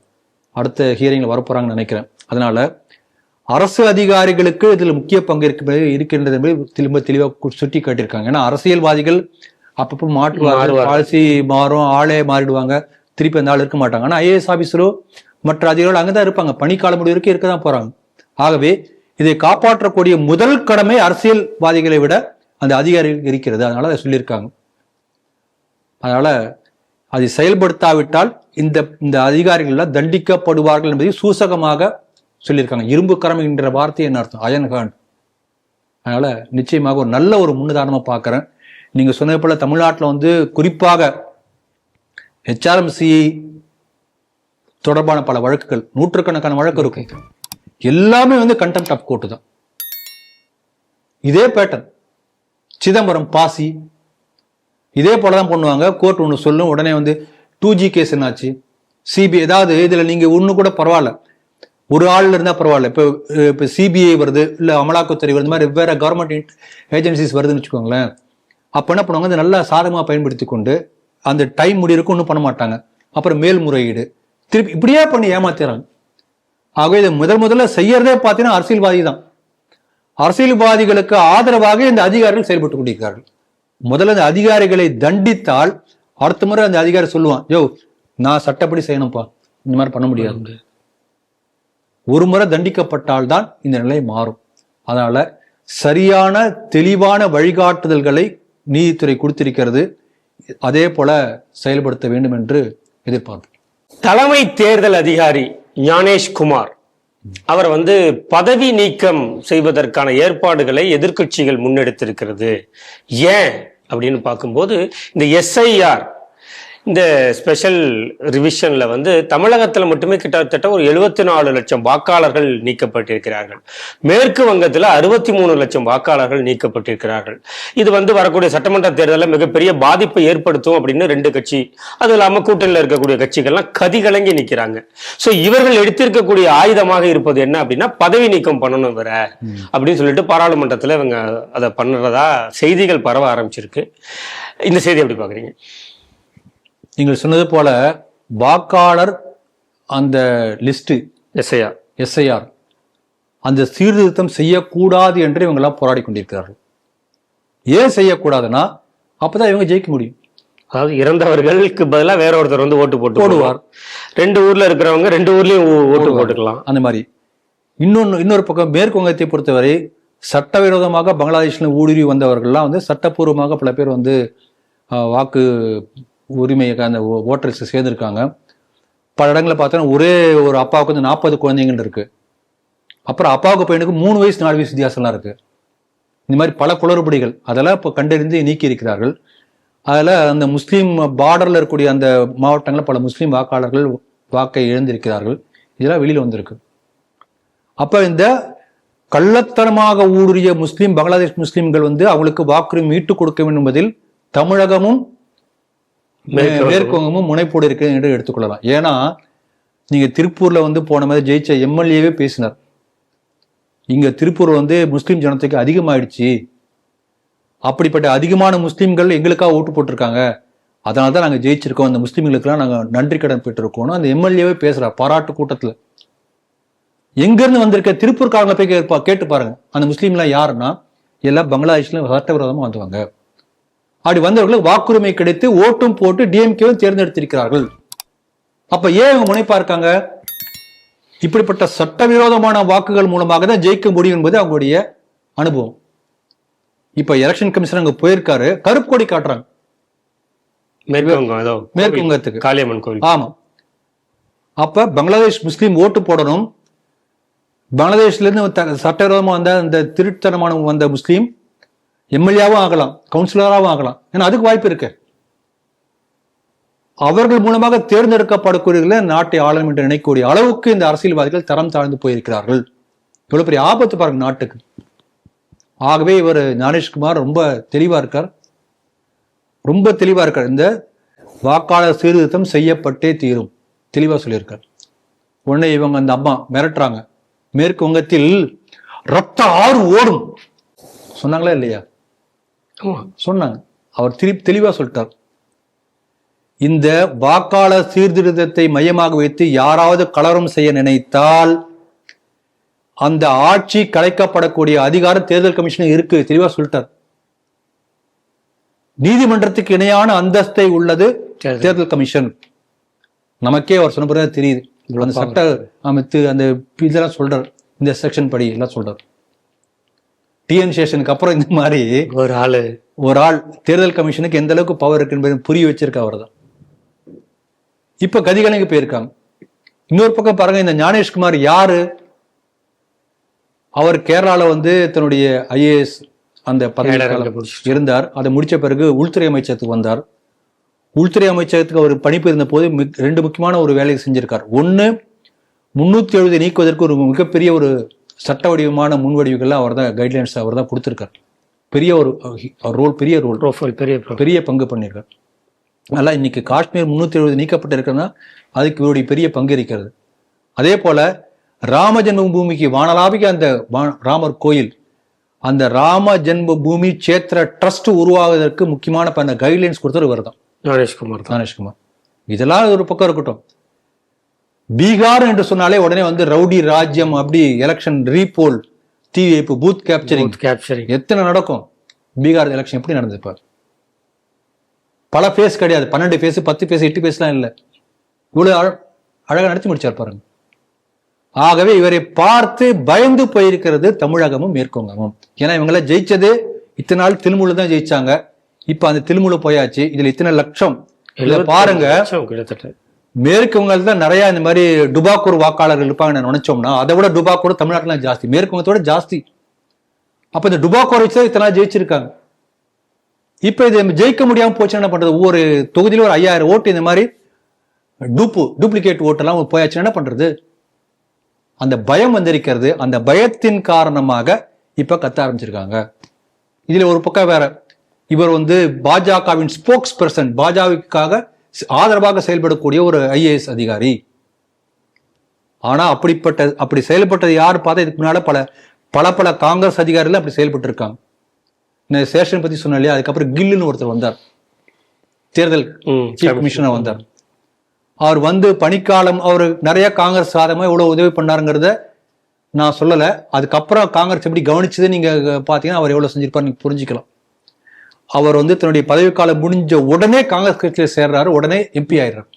அடுத்த ஹியரிங்ல வரப்போறாங்கன்னு நினைக்கிறேன். அதனால அரசு அதிகாரிகளுக்கு இதுல முக்கிய பங்கு இருக்கின்றது என்பதை திரும்ப தெளிவாக சுட்டி காட்டியிருக்காங்க. ஏன்னா அரசியல்வாதிகள் அப்பப்போ மாற்றுவாங்க, பாலிசி மாறும், ஆளே மாறிடுவாங்க, திருப்பி அந்த ஆள் இருக்க மாட்டாங்க. ஆனா ஐஏஎஸ் ஆபீசரோ மற்ற அதிகாரிகள் அங்கதான் இருப்பாங்க, பணிக்கால முடிவு வரைக்கும் இருக்கதான் போறாங்க. ஆகவே இதை காப்பாற்றக்கூடிய முதல் கடமை அரசியல்வாதிகளை விட அந்த அதிகாரிகளுக்கு இருக்கிறது. அதனால அதை சொல்லியிருக்காங்க. அதனால அதை செயல்படுத்தாவிட்டால் இந்த அதிகாரிகள் எல்லாம் தண்டிக்கப்படுவார்கள் என்பதை சூசகமாக சொல்லியிருக்காங்க. இரும்பு கரம் என்ற வார்த்தை என்ன அர்த்தம்? Iron hand. அதனால நிச்சயமாக ஒரு நல்ல ஒரு முன்னுதாரணமா பார்க்கிறேன். நீங்க சொன்னது போல தமிழ்நாட்டில் வந்து குறிப்பாக HRMC தொடர்பான பல வழக்குகள், நூற்றுக்கணக்கான வழக்கு இருக்கு, எல்லாமே வந்து கண்டெம்ட் ஆஃப் கோர்ட் தான். இதே பேட்டர்ன். சிதம்பரம், பாசி இதே போலதான் பண்ணுவாங்க. கோர்ட் ஒன்று சொல்லும், உடனே வந்து 2G கேஸ் என்னாச்சு, சிபிஐ, ஏதாவது இதுல நீங்க ஒண்ணு கூட பரவாயில்ல, ஒரு ஆள்ல இருந்தா பரவாயில்ல. இப்போ சிபிஐ வருது, இல்ல அமலாக்கத்துறை வருது, மாதிரி வேற கவர்மெண்ட் ஏஜென்சிஸ் வருதுன்னு வச்சுக்கோங்களேன். அப்ப என்ன பண்ணுவாங்க, அதை நல்லா சாதகமா பயன்படுத்தி கொண்டு அந்த டைம் முடிவுக்கு ஒன்றும் பண்ண மாட்டாங்க. அப்புறம் மேல்முறையீடு, திருப்பி இப்படியே பண்ணி ஏமாத்துறாங்க. ஆகவே இதை முதல்ல செய்யறதே பார்த்தீங்கன்னா அரசியல்வாதி தான். அரசியல்வாதிகளுக்கு ஆதரவாக இந்த அதிகாரிகள் செயல்பட்டு கொண்டிருக்கிறார்கள். முதல்ல இந்த அதிகாரிகளை தண்டித்தால் அடுத்த முறை அந்த அதிகாரி சொல்லுவான், யோ நான் சட்டப்படி செய்யணும்ப்பா, இந்த மாதிரி பண்ண முடியாது. ஒரு முறை தண்டிக்கப்பட்டால்தான் இந்த நிலை மாறும். அதனால சரியான தெளிவான வழிகாட்டுதல்களை நீதித்துறை கொடுத்திருக்கிறது. அதே போல செயல்படுத்த வேண்டும் என்று எதிர்பார்க்கிறோம். தலைமை தேர்தல் அதிகாரி ஞானேஷ்குமார் அவர் வந்து பதவி நீக்கம் செய்வதற்கான ஏற்பாடுகளை எதிர்க்கட்சிகள் முன்னெடுத்திருக்கிறது. ஏன் அப்படின்னு பார்க்கும்போது, இந்த SIR, இந்த ஸ்பெஷல் ரிவிஷன்ல வந்து தமிழகத்துல மட்டுமே கிட்டத்தட்ட ஒரு 74 லட்சம் வாக்காளர்கள் நீக்கப்பட்டிருக்கிறார்கள். மேற்கு வங்கத்துல 63 லட்சம் வாக்காளர்கள் நீக்கப்பட்டிருக்கிறார்கள். இது வந்து வரக்கூடிய சட்டமன்ற தேர்தலில் மிகப்பெரிய பாதிப்பை ஏற்படுத்தும் அப்படின்னு ரெண்டு கட்சி, அது இல்லாம கூட்டணியில் இருக்கக்கூடிய கட்சிகள்லாம் கதிகலங்கி நிற்கிறாங்க. சோ இவர்கள் எடுத்திருக்கக்கூடிய ஆயுதமாக இருப்பது என்ன அப்படின்னா, பதவி நீக்கம் பண்ணணும் வேற அப்படின்னு சொல்லிட்டு பாராளுமன்றத்துல இவங்க அதை பண்ணுறதா செய்திகள் பரவ ஆரம்பிச்சிருக்கு. இந்த செய்தி எப்படி பாக்குறீங்க? நீங்கள் சொன்னது போல வாக்காளர் அந்த லிஸ்ட் SIR அந்த சீர்திருத்தம் செய்யக்கூடாது என்று இவங்க எல்லாம் போராடி கொண்டிருக்கிறார்கள். ஏன் செய்யக்கூடாதுன்னா அப்பதான் இவங்க ஜெயிக்க முடியும். அதாவது இறந்தவர்களுக்கு பதிலாக வேற ஒருத்தர் வந்து ஓட்டு போடுவார். 2 ஊர்ல இருக்கிறவங்க 2 ஊர்லயும் ஓட்டு போட்டுக்கலாம். அந்த மாதிரி இன்னொரு பக்கம் மேற்கு வங்கத்தை பொறுத்தவரை சட்டவிரோதமாக பங்களாதேஷ்ல ஊடுருவி வந்தவர்கள்லாம் வந்து சட்டப்பூர்வமாக பல பேர் வந்து வாக்கு உரிமையை அந்த ஓட்டர்ஸ் சேர்ந்திருக்காங்க. பல இடங்களில் பார்த்தோன்னா ஒரே ஒரு அப்பாவுக்கு வந்து 40 குழந்தைங்கள் இருக்கு. அப்புறம் அப்பாவுக்கு பையனுக்கு 3 வயசு 4 வயசு வித்தியாசம்லாம் இருக்கு. இந்த மாதிரி பல குளறுபடிகள் அதெல்லாம் இப்போ கண்டறிந்து நீக்கி இருக்கிறார்கள். அதில் அந்த முஸ்லீம் பார்டர்ல இருக்கக்கூடிய அந்த மாவட்டங்களில் பல முஸ்லீம் வாக்காளர்கள் வாக்கை இழந்திருக்கிறார்கள். இதெல்லாம் வெளியில் வந்திருக்கு. அப்ப இந்த கள்ளத்தனமாக ஊடுருவிய பங்களாதேஷ் முஸ்லீம்கள் வந்து அவங்களுக்கு வாக்குரிமை மீட்டுக் கொடுக்க வேண்டும் என்பதில் தமிழகமும் மேற்கு வங்கமும் முனைப்போடு இருக்கு என்று எடுத்துக்கொள்ளலாம். ஏன்னா நீங்க திருப்பூர்ல வந்து போன மாதிரி ஜெயிச்ச MLAவே பேசினார், இங்க திருப்பூர் வந்து முஸ்லீம் ஜனத்துக்கு அதிகமாயிடுச்சு, அப்படிப்பட்ட அதிகமான முஸ்லீம்கள் எங்களுக்காக ஓட்டு போட்டிருக்காங்க, அதனாலதான் நாங்க ஜெயிச்சிருக்கோம், அந்த முஸ்லீம்களுக்கெல்லாம் நாங்க நன்றி கடன் பெற்றிருக்கோம் அந்த MLAவே பேசுறார் பாராட்டு கூட்டத்துல. எங்க இருந்து வந்திருக்க திருப்பூர்காரங்களை போய் கேட்டு பாருங்க, அந்த முஸ்லீம்லாம் யாருன்னா எல்லாம் பங்களாதேஷ்ல சட்டவிரோதமா வந்தவங்க. அப்படி வந்தவர்களுக்கு வாக்குரிமை கிடைத்து ஓட்டும் போட்டு DMKவும் தேர்ந்தெடுத்திருக்கிறார்கள். அப்ப ஏன் இவங்க முனைப்பா இருக்காங்க? இப்படிப்பட்ட சட்டவிரோதமான வாக்குகள் மூலமாக தான் ஜெயிக்க முடியும் என்பது அவங்களுடைய அனுபவம். இப்ப எலெக்ஷன் கமிஷன் அங்க போயிருக்காரு, கருப்பு கொடி காட்டுறாங்க மேற்கு வங்கத்துக்கு, காளியம்மன் கோவில். ஆமா. அப்ப பங்களாதேஷ் முஸ்லீம் ஓட்டு போடணும், பங்களாதேஷ்ல இருந்து சட்டவிரோதமா வந்த அந்த திருட்டுத்தனமான வந்த முஸ்லீம் MLAவும் ஆகலாம், கவுன்சிலராகவும் ஆகலாம். ஏன்னா அதுக்கு வாய்ப்பு இருக்கு. அவர்கள் மூலமாக தேர்ந்தெடுக்கப்படக்கூடியவர்களை நாட்டை ஆளும் என்று நினைக்கக்கூடிய அளவுக்கு இந்த அரசியல்வாதிகள் தரம் தாழ்ந்து போயிருக்கிறார்கள். இவ்வளவு பெரிய ஆபத்து பாருங்க நாட்டுக்கு. ஆகவே இவர் ஞானேஷ்குமார் ரொம்ப தெளிவா இருக்கார். இந்த வாக்காளர் சீர்திருத்தம் செய்யப்பட்டே தீரும் தெளிவா சொல்லியிருக்கார். உடனே இவங்க அந்த அம்மா மிரட்டுறாங்க, மேற்கு வங்கத்தில் ரத்த ஆறு ஓடும் சொன்னாங்களா இல்லையா? சொன்னாங்க. அவர் தெளிவா சொல்லிட்டார், இந்த வாக்காளர் சீர்திருத்தத்தை மையமாக வைத்து யாராவது கலவரம் செய்ய நினைத்தால் அந்த ஆட்சி கலைக்கப்படக்கூடிய அதிகாரம் தேர்தல் கமிஷன் இருக்கு, தெளிவா சொல்லிட்டார். நீதிமன்றத்துக்கு இணையான அந்தஸ்தை உள்ளது தேர்தல் கமிஷன். நமக்கே அவர் சொன்ன பிறகு தெரியுது, அந்த சட்ட அமைத்து அந்த இதெல்லாம் சொல்றார், இந்த செக்ஷன் படி எல்லாம் சொல்றார். டிஎன் சேஷனுக்கு அப்புறம் இந்த மாதிரி ஒரு ஆள் தேர்தல் கமிஷனுக்கு எந்த அளவுக்கு பவர் இருக்கு என்பதை புரிய வச்சிருக்க அவர் தான். இப்ப கதிகலங்க போயிருக்காங்க. இன்னொரு பக்கம் பாருங்க, இந்த ஞானேஷ்குமார் யாரு? அவர் கேரளால தன்னுடைய ஐஏஎஸ் அந்த பதவி இருந்தார். அதை முடிச்ச பிறகு உள்துறை அமைச்சகத்துக்கு வந்தார். உள்துறை அமைச்சகத்துக்கு அவர் பணிப்பு இருந்த போது 2 முக்கியமான ஒரு வேலையை செஞ்சிருக்கார். ஒன்னு, 370 நீக்குவதற்கு ஒரு மிகப்பெரிய ஒரு சட்ட வடிவமான முன்வடிவுகள்லாம் அவர் தான் கைட்லைன்ஸ் அவர் தான் கொடுத்திருக்கார். பெரிய ஒரு ரோல், பெரிய பங்கு பண்ணியிருக்கார். அதெல்லாம் இன்னைக்கு காஷ்மீர் 370 நீக்கப்பட்டு இருக்கிறதுனா அதுக்கு இவருடைய பெரிய பங்கு இருக்கிறது. அதே போல ராம ஜென்ம பூமிக்கு வானலாபிக்கு அந்த ராமர் கோயில், அந்த ராம ஜென்ம பூமி சேத்திர ட்ரஸ்ட் உருவாகுவதற்கு முக்கியமான கைட்லைன்ஸ் கொடுத்தவர் இவர் தான், ஞானேஷ்குமார். இதெல்லாம் ஒரு பக்கம் இருக்கட்டும். பீகார் என்று சொன்னாலே உடனே ரவுடி ராஜ்யம், அப்படி எலெக்ஷன் ரீபோல், தீ வைப்பு, பூத் கேப்சரிங் எத்தனை நடக்கும்? பீகார் எலெக்ஷன் எப்படி நடந்தது? இப்ப பல பேஸ் கிடையாது, 12 பேஸ், 10 பேஸ், 8 பேஸ்லாம் இல்லை. இவ்வளவு அழகா நடத்தி முடிச்சார் பாருங்க. ஆகவே இவரை பார்த்து பயந்து போயிருக்கிறது தமிழகமும் மேற்குவங்கமும். ஏன்னா இவங்கள ஜெயிச்சது இத்தனை நாள் தில்முழு தான் ஜெயிச்சாங்க. இப்ப அந்த தில்முழு போயாச்சு. இதுல இத்தனை லட்சம் பாருங்க. மேற்கு வங்கத்தில் தான் நிறைய இந்த மாதிரி டுபாக்கூர் வாக்காளர்கள் இருப்பாங்கன்னு நினைச்சோம்னா அதை விட டுபாக்கூர் தமிழ்நாட்டுல ஜாஸ்தி, மேற்கு வங்கத்தோட ஜாஸ்தி. அப்ப இந்த டுபாக்கூர் வச்சு இத்தனை நாள் ஜெயிச்சிருக்காங்க. இப்ப இது ஜெயிக்க முடியாம போச்சு, என்ன பண்றது? ஒவ்வொரு தொகுதியில ஒரு 5000 ஓட்டு இந்த மாதிரி டூப்ளிகேட் ஓட்டெல்லாம் போயாச்சு, என்ன பண்றது? அந்த பயம் வந்திருக்கிறது. அந்த பயத்தின் காரணமாக இப்ப கத்த ஆரம்பிச்சிருக்காங்க. இதுல ஒரு பக்கம் வேற, இவர் பாஜகவின் ஸ்போக்ஸ் பர்சன், பாஜகவுக்காக ஆதரவாக செயல்படக்கூடிய ஒரு ஐஏஎஸ் அதிகாரி. ஆனா அப்படி செயல்பட்டது யாரு பார்த்தா இதுக்கு முன்னால பல காங்கிரஸ் அதிகாரிகள் அப்படி செயல்பட்டு இருக்காங்க. சேஷன் பத்தி சொன்ன இல்லையா? அதுக்கப்புறம் கில்லுன்னு ஒருத்தர் வந்தார், தேர்தல் சீஃப் கமிஷனர் வந்தார். அவர் பணிக்காலம், அவர் நிறைய காங்கிரஸ் சாதகமா எவ்வளவு உதவி பண்ணாருங்கிறத நான் சொல்லல. அதுக்கப்புறம் காங்கிரஸ் எப்படி கவனிச்சது நீங்க பாத்தீங்கன்னா அவர் எவ்வளவு செஞ்சிருப்பாரு நீங்க புரிஞ்சுக்கலாம். அவர் தன்னுடைய பதவிக்காலம் முடிஞ்ச உடனே காங்கிரஸ் கட்சியில சேர்றாரு, உடனே எம்பி ஆயிடுறாரு.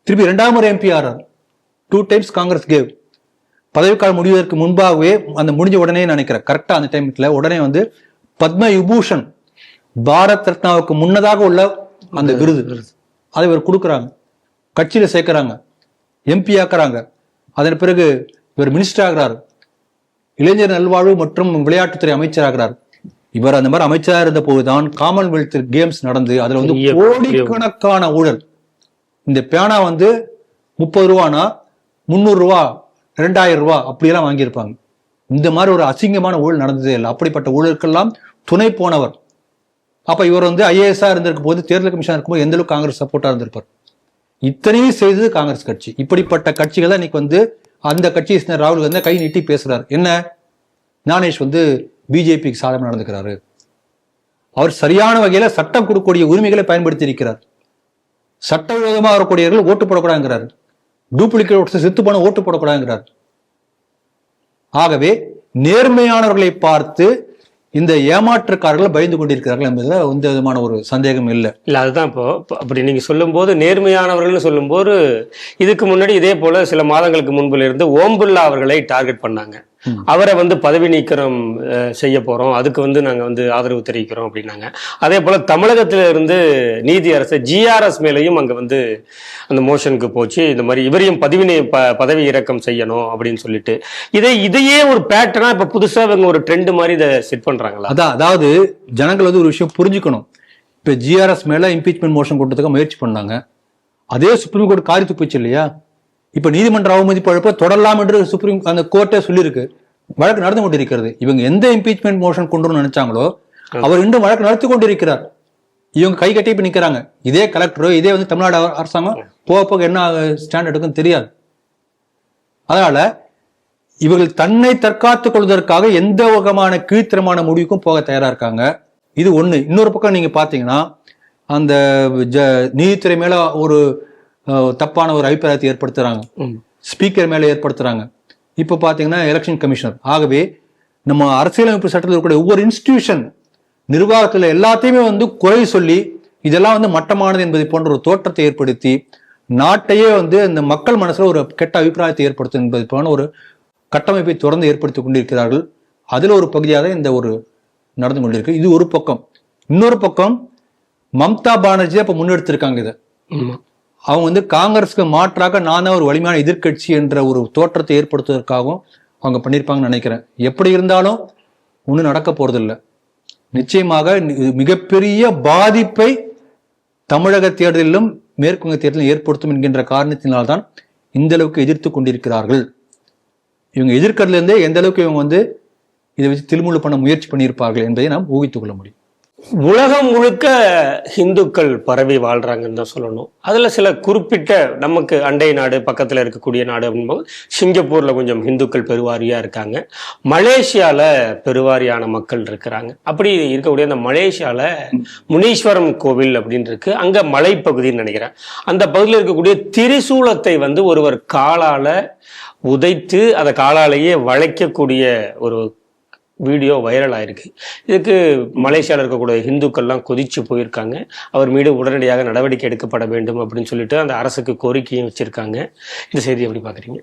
திருப்பி 2ஆம் முறை எம்பி ஆறாரு. 2 times காங்கிரஸ் கேவ். பதவிக்காலம் முடிவதற்கு முன்பாகவே அந்த முடிஞ்ச உடனே நினைக்கிறேன் கரெக்டா அந்த டைம்ல உடனே பத்ம விபூஷன், பாரத் ரத்னாவுக்கு முன்னதாக உள்ள அந்த விருது அதை இவர் கொடுக்குறாங்க, கட்சியில சேர்க்கிறாங்க, எம்பி ஆக்குறாங்க. அதன் பிறகு இவர் மினிஸ்டர் ஆகிறார், இளைஞர் நல்வாழ்வு மற்றும் விளையாட்டுத்துறை அமைச்சர் ஆகிறார். இவர் அந்த மாதிரி அமைச்சராக இருந்த போதுதான் காமன்வெல்த் கேம்ஸ் நடந்து அதுல கோடிக்கணக்கான ஊழல். இந்த பேனா 30 ரூபானா 300 ரூபா, 2000 ரூபா அப்படியெல்லாம் வாங்கியிருப்பாங்க. இந்த மாதிரி ஒரு அசிங்கமான ஊழல் நடந்ததே இல்லை. அப்படிப்பட்ட ஊழலுக்கெல்லாம் துணை போனவர். அப்ப இவர் ஐஏஎஸ்ஆ இருந்திருக்கும் போது, தேர்தல் கமிஷன் இருக்கும்போது எந்த அளவுக்கு காங்கிரஸ் சப்போர்ட்டா இருந்திருப்பார். இத்தனையும் செய்தது காங்கிரஸ் கட்சி. இப்படிப்பட்ட கட்சிகள் தான் இன்னைக்கு அந்த கட்சி ராகுல் காந்தி கை நீட்டி பேசுறாரு. என்ன, ஞானேஷ் பிஜேபிக்கு சாதகமாக நடந்துக்கிறாரு, அவர் சரியான வகையில சட்டம் கொடுக்கக்கூடிய உரிமைகளை பயன்படுத்தி இருக்கிறார், சட்டவிரோதமாக வரக்கூடியவர்கள் ஓட்டு போடக்கூடாதுங்கிறார், டூப்ளிகேட் செத்து போன ஓட்டு போடக்கூடாதுங்கிறார். ஆகவே நேர்மையானவர்களை பார்த்து இந்த ஏமாற்றுக்காரர்கள் பயந்து கொண்டிருக்கிறார்கள் என்பதுல எந்த விதமான ஒரு சந்தேகம் இல்லை. அதுதான் இப்போ அப்படி நீங்க சொல்லும் போது நேர்மையானவர்கள்னு சொல்லும் போது, இதுக்கு முன்னாடி இதே போல சில மாதங்களுக்கு முன்புல இருந்து ஓம் பிர்லா அவர்களை டார்கெட் பண்ணாங்க. அவரை பதவி நீக்கம் செய்ய போறோம், அதுக்கு நாங்க ஆதரவு தெரிவிக்கிறோம் அப்படின்னாங்க. அதே போல தமிழகத்தில இருந்து நீதி அரசு GRS மேலையும் அங்க அந்த மோஷனுக்கு போச்சு. இந்த மாதிரி இவரையும் பதவி இறக்கம் செய்யணும் அப்படின்னு சொல்லிட்டு இதையே ஒரு பேட்டர்னா இப்ப புதுசா இவங்க ஒரு ட்ரெண்ட் மாதிரி இதை செட் பண்றாங்களா? அதாவது ஜனங்கள் ஒரு விஷயம் புரிஞ்சுக்கணும். இப்ப GRS மேல இம்பீச்மெண்ட் மோஷன் கொண்டதுக்கு முயற்சி பண்ணாங்க. அதே சுப்ரீம் கோர்ட் காரி துப்பிச்சு இல்லையா? இப்ப நீதிமன்ற அவமதிப்பு வழக்கு தொடரலாம் என்று சுப்ரீம் அந்த கோர்ட்டே சொல்லியிருக்கு. வழக்கு நடந்து கொண்டிருக்கிறது. இவங்க எந்த இம்பீச்மெண்ட் மோஷன் கொண்டு வரணும்னு நினைச்சாங்களோ அவர் இன்னும் வழக்கு நடத்தி கொண்டிருக்கிறார். இவங்க கை கட்டி இப்ப நிக்கிறாங்க. இதே கலெக்டரோ இதே வந்து தமிழ்நாடு அரசாங்கம் போக போக என்ன ஸ்டாண்ட் எடுக்கும் தெரியாது. அதனால இவர்கள் தன்னை தற்காத்துக் கொள்வதற்காக எந்த விதமான கீழ்த்தரமான முடிவுக்கும் போக தயாரா இருக்காங்க. இது ஒண்ணு. இன்னொரு பக்கம் நீங்க பாத்தீங்கன்னா அந்த நீதித்துறை மேல ஒரு தப்பான ஒரு அபிப்பிராயத்தை ஏற்படுத்துறாங்க, ஸ்பீக்கர் மேல ஏற்படுத்துறாங்க. இப்ப பாத்தீங்கன்னா எலெக்ஷன் கமிஷனர். ஆகவே நம்ம அரசியலமைப்பு சட்டத்தில் இருக்கக்கூடிய ஒவ்வொரு இன்ஸ்டிடியூஷன் நிர்வாகத்துல எல்லாத்தையுமே வந்து குறை சொல்லி இதெல்லாம் வந்து மட்டமானது என்பதை போன்ற ஒரு தோற்றத்தை ஏற்படுத்தி நாட்டையே வந்து இந்த மக்கள் மனசுல ஒரு கெட்ட அபிப்பிராயத்தை ஏற்படுத்தும் என்பது போன ஒரு கட்டமைப்பை தொடர்ந்து ஏற்படுத்தி கொண்டிருக்கிறார்கள். அதுல ஒரு பகுதியாக இந்த ஒரு நடந்து கொண்டிருக்கு. இது ஒரு பக்கம். இன்னொரு பக்கம் மம்தா பானர்ஜி அப்ப முன்னெடுத்திருக்காங்க. இதை அவங்க வந்து காங்கிரஸுக்கு மாற்றாக நான் தான் ஒரு வலிமையான எதிர்கட்சி என்ற ஒரு தோற்றத்தை ஏற்படுத்துவதற்காகவும் அவங்க பண்ணியிருப்பாங்கன்னு நினைக்கிறேன். எப்படி இருந்தாலும் ஒன்றும் நடக்க போறதில்லை. நிச்சயமாக மிகப்பெரிய பாதிப்பை தமிழக தேர்தலிலும் மேற்குவங்க தேர்தலிலும் ஏற்படுத்தும் என்கின்ற காரணத்தினால்தான் இந்த அளவுக்கு எதிர்த்து கொண்டிருக்கிறார்கள். இவங்க எதிர்க்கிறதுல இருந்தே எந்த அளவுக்கு இவங்க வந்து இதை வச்சு திருமுழு பண்ண முயற்சி பண்ணியிருப்பார்கள் என்பதை நாம் ஊகித்துக் கொள்ள முடியும். உலகம் முழுக்க இந்துக்கள் பரவி வாழ்றாங்கன்னு தான் சொல்லணும். அதுல சில குறிப்பிட்ட நமக்கு அண்டை நாடு பக்கத்துல இருக்கக்கூடிய நாடு அப்படின்போது சிங்கப்பூர்ல கொஞ்சம் இந்துக்கள் பெருவாரியா இருக்காங்க. மலேசியால பெருவாரியான மக்கள் இருக்கிறாங்க. அப்படி இருக்கக்கூடிய அந்த மலேசியால முனீஸ்வரம் கோவில் அப்படின்னு இருக்கு. அங்க மலைப்பகுதின்னு நினைக்கிறேன். அந்த பகுதியில் இருக்கக்கூடிய திரிசூலத்தை வந்து ஒருவர் காலால உதைத்து அதை காலாலேயே வளைக்கக்கூடிய ஒரு வீடியோ வைரல் ஆயிருக்கு. இதுக்கு மலேசியாவில் இருக்கக்கூடிய இந்துக்கள்லாம் கொதிச்சு போயிருக்காங்க. அவர் மீது உடனடியாக நடவடிக்கை எடுக்கப்பட வேண்டும் அப்படின்னு சொல்லிட்டு அந்த அரசுக்கு கோரிக்கையும் வச்சிருக்காங்க. இந்த செய்தி எப்படி பாக்குறீங்க?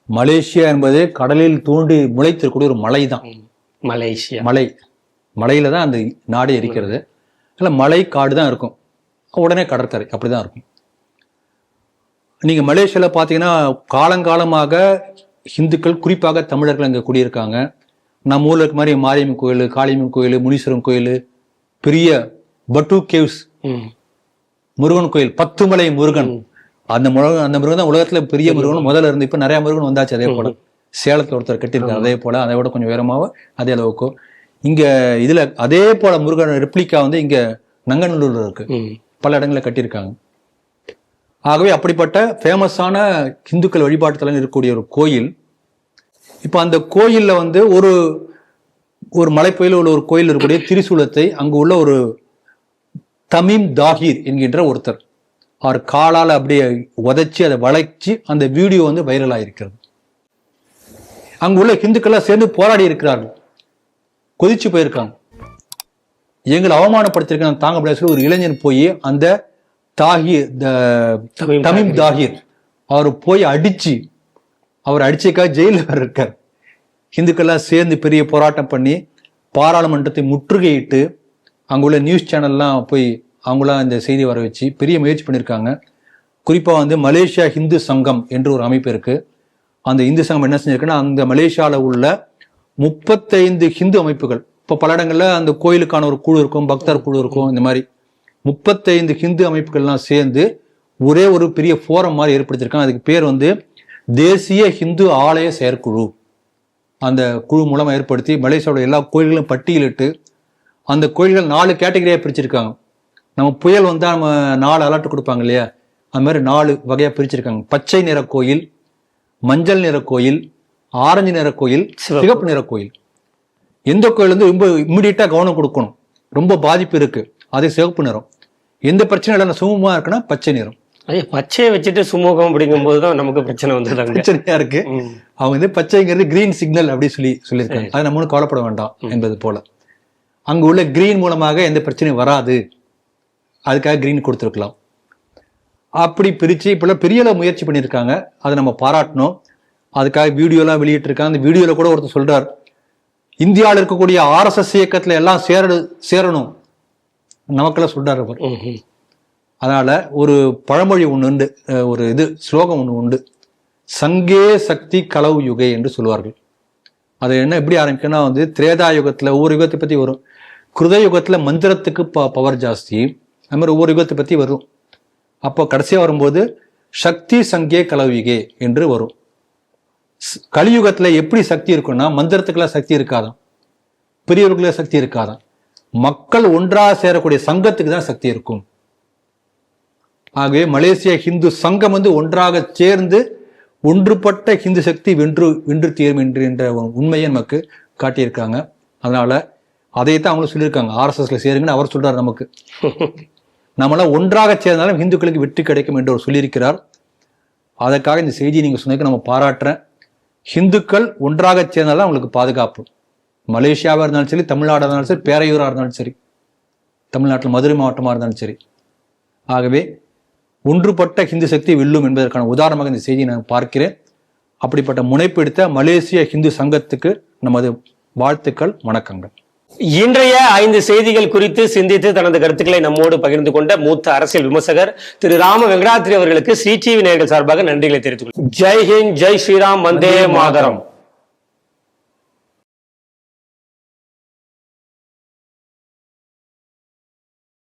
மலேசியா என்பது கடலில் தூண்டி முளைத்திருக்கூடிய ஒரு மலை தான். மலேசியா மலையில தான் அந்த நாடு இருக்கிறது. இல்லை மலை காடு தான் இருக்கும், உடனே கடற்கரை அப்படிதான் இருக்கும். நீங்க மலேசியால பாத்தீங்கன்னா காலங்காலமாக இந்துக்கள் குறிப்பாக தமிழர்கள் அங்க குடியிருக்காங்க. நம்ம ஊர்ல இருக்க மாதிரி மாரியம்மன் கோயில், காளியம்மன் கோயில், முனீஸ்வரன் கோயில், பெரிய பட்டு கேவ்ஸ் முருகன் கோயில், 10 மலை முருகன். அந்த முருகன் தான் உலகத்துல பெரிய முருகன் முதல்ல இருந்து. இப்ப நிறைய முருகன் வந்தாச்சு. அதே போல சேலத்துல ஒருத்தர் கட்டியிருக்காரு. அதே போல அதை விட கொஞ்சம் உயரமாக அதே அளவுக்கும் இங்க இதுல அதே போல முருகன் ரெப்ளிகா வந்து இங்க நங்கநல்லூர்ல இருக்கு. பல இடங்களை கட்டியிருக்காங்க. ஆகவே அப்படிப்பட்ட ஃபேமஸான இந்துக்கள் வழிபாட்டு தலம் இருக்கக்கூடிய ஒரு கோயில். இப்ப அந்த கோயில்ல வந்து ஒரு மலைப்பகுதியில் உள்ள ஒரு கோயில் இருக்கக்கூடிய திரிசூலத்தை அங்கு உள்ள ஒரு தமீம் தாஹிர் என்கின்ற ஒருத்தர் அவர் காலால் அப்படியே உதைச்சி அதை வளைச்சி அந்த வீடியோ வந்து வைரல் ஆயிருக்கிறது. அங்கு உள்ள இந்துக்கள்லாம் சேர்ந்து போராடி இருக்கிறார்கள், கொதிச்சு போயிருக்காங்க. எங்களை அவமானப்படுத்திருக்க தாங்க முடியாது. ஒரு இளைஞன் போய் அந்த தமீம் தாஹிர் அவர் போய் அவர் அடிச்சக்காக ஜெயிலில் இருக்கார். இந்துக்கள்லாம் சேர்ந்து பெரிய போராட்டம் பண்ணி பாராளுமன்றத்தை முற்றுகையிட்டு அங்குள்ள நியூஸ் சேனல்லாம் போய் அவங்களாம் இந்த செய்தி வர வச்சு பெரிய முயற்சி பண்ணியிருக்காங்க. குறிப்பாக வந்து மலேசியா ஹிந்து சங்கம் என்று ஒரு அமைப்பு இருக்கு. அந்த இந்து சங்கம் என்ன செஞ்சிருக்குன்னா அந்த மலேசியாவில் உள்ள 35 ஹிந்து அமைப்புகள், இப்போ பல இடங்கள்ல அந்த கோயிலுக்கான ஒரு குழு இருக்கும், பக்தர் குழு இருக்கும். இந்த மாதிரி 35 ஹிந்து அமைப்புகள்லாம் சேர்ந்து ஒரே ஒரு பெரிய ஃபோரம் மாதிரி ஏற்படுத்தியிருக்காங்க. அதுக்கு பேர் வந்து தேசிய ஹிந்து ஆலய செயற்குழு. அந்த குழு மூலமா ஏற்படுத்தி மலேசியாவோட எல்லா கோயில்களும் பட்டியலிட்டு அந்த கோயில்கள் 4 கேட்டகரியா பிரிச்சிருக்காங்க. நம்ம புயல் வந்தா நம்ம 4 அலர்ட் கொடுப்பாங்க இல்லையா, அது மாதிரி 4 வகையா பிரிச்சிருக்காங்க. பச்சை நிற கோயில், மஞ்சள் நிற கோயில், ஆரஞ்சு நிற கோயில், சிகப்பு நிற கோயில். எந்த கோயில் வந்து ரொம்ப இம்மிடியட்டா கவனம் கொடுக்கணும், ரொம்ப பாதிப்பு இருக்கு, அது சிகப்பு நிறம். எந்த பிரச்சனை இல்லை சுமூகமா இருக்குன்னா பச்சை நிறம். பச்சையை வச்சுட்டு சுமூகம் அப்படிங்கும் போதுதான் நமக்கு பிரச்சனை வந்து பிரச்சனையா இருக்கு. அவங்க வந்து பச்சைங்கிறது கிரீன் சிக்னல் அப்படி சொல்லியிருக்காங்க. அது நம்ம கவலைப்பட வேண்டாம் என்பது போல. அங்க உள்ள கிரீன் மூலமாக எந்த பிரச்சனையும் வராது, அதுக்காக கிரீன் கொடுத்துருக்கலாம். அப்படி பிரிச்சு இப்ப பெரிய அளவு முயற்சி பண்ணியிருக்காங்க. அதை நம்ம பாராட்டணும். அதுக்காக வீடியோலாம் வெளியிட்டு இருக்காங்க. அந்த வீடியோல கூட ஒருத்தர் சொல்றார், இந்தியாவில் இருக்கக்கூடிய RSS இயக்கத்துல எல்லாம் சேரணும் நமக்கெல்லாம் சொல்றாரு அவர். அதனால ஒரு பழமொழி ஒன்று உண்டு, ஒரு ஸ்லோகம் ஒன்று உண்டு, சங்கே சக்தி கலவு யுகை என்று சொல்லுவார்கள். அது என்ன எப்படி ஆரம்பிக்குன்னா வந்து திரேதா யுகத்துல ஒவ்வொரு யுகத்தை பத்தி வரும். கிருத யுகத்துல மந்திரத்துக்கு பவர் ஜாஸ்தி, அது மாதிரி ஒவ்வொரு யுகத்தை பத்தி வரும். அப்போ கடைசியா வரும்போது சக்தி சங்கே கலவிகே என்று வரும். கலியுகத்துல எப்படி சக்தி இருக்குன்னா, மந்திரத்துக்கெல்லாம் சக்தி இருக்காதான், பெரியவர்கள சக்தி இருக்காதான், மக்கள் ஒன்றாக சேரக்கூடிய சங்கத்துக்கு தான் சக்தி இருக்கும். ஆகவே மலேசிய ஹிந்து சங்கம் ஒன்றாக சேர்ந்து ஒன்றுபட்ட ஹிந்து சக்தி வென்று தீரும் என்ற உண்மையை நமக்கு காட்டியிருக்காங்க. அதனால அதைத்தான் அவங்களும் சொல்லியிருக்காங்க. RSSல சேருங்கன்னு அவர் சொல்றாரு. நமக்கு நம்மளாம் ஒன்றாக சேர்ந்தாலும் இந்துக்களுக்கு வெற்றி கிடைக்கும் என்று அவர் சொல்லியிருக்கிறார். அதற்காக இந்த செய்தியை நீங்க சொன்னதுக்கு நம்ம பாராட்டுறேன். ஹிந்துக்கள் ஒன்றாக சேர்ந்தாலும் அவங்களுக்கு பாதுகாப்பு. மலேசியாவாக இருந்தாலும் சரி, தமிழ்நாடாக இருந்தாலும் சரி, பேரையூராக இருந்தாலும் சரி, தமிழ்நாட்டில் மதுரை மாவட்டமாக இருந்தாலும் சரி. ஆகவே ஒன்றுபட்ட ஹிந்து சக்தி வெல்லும் என்பதற்கான உதாரணமாக இந்த செய்தியை நான் பார்க்கிறேன். அப்படிப்பட்ட முனைப்பு எடுத்த மலேசிய ஹிந்து சங்கத்துக்கு நமது வாழ்த்துக்கள், வணக்கங்கள். இன்றைய 5 செய்திகள் குறித்து சிந்தித்து தனது கருத்துக்களை நம்மோடு பகிர்ந்து கொண்ட மூத்த அரசியல் விமர்சகர் திரு ராம வெங்கடாத்திரி அவர்களுக்கு ஸ்ரீ டிவி நேயர்கள் சார்பாக நன்றிகளை தெரிவித்துக் கொள்கிறேன். ஜெய் ஹிந்த், ஜெய் ஸ்ரீராம், வந்தே மாதரம்.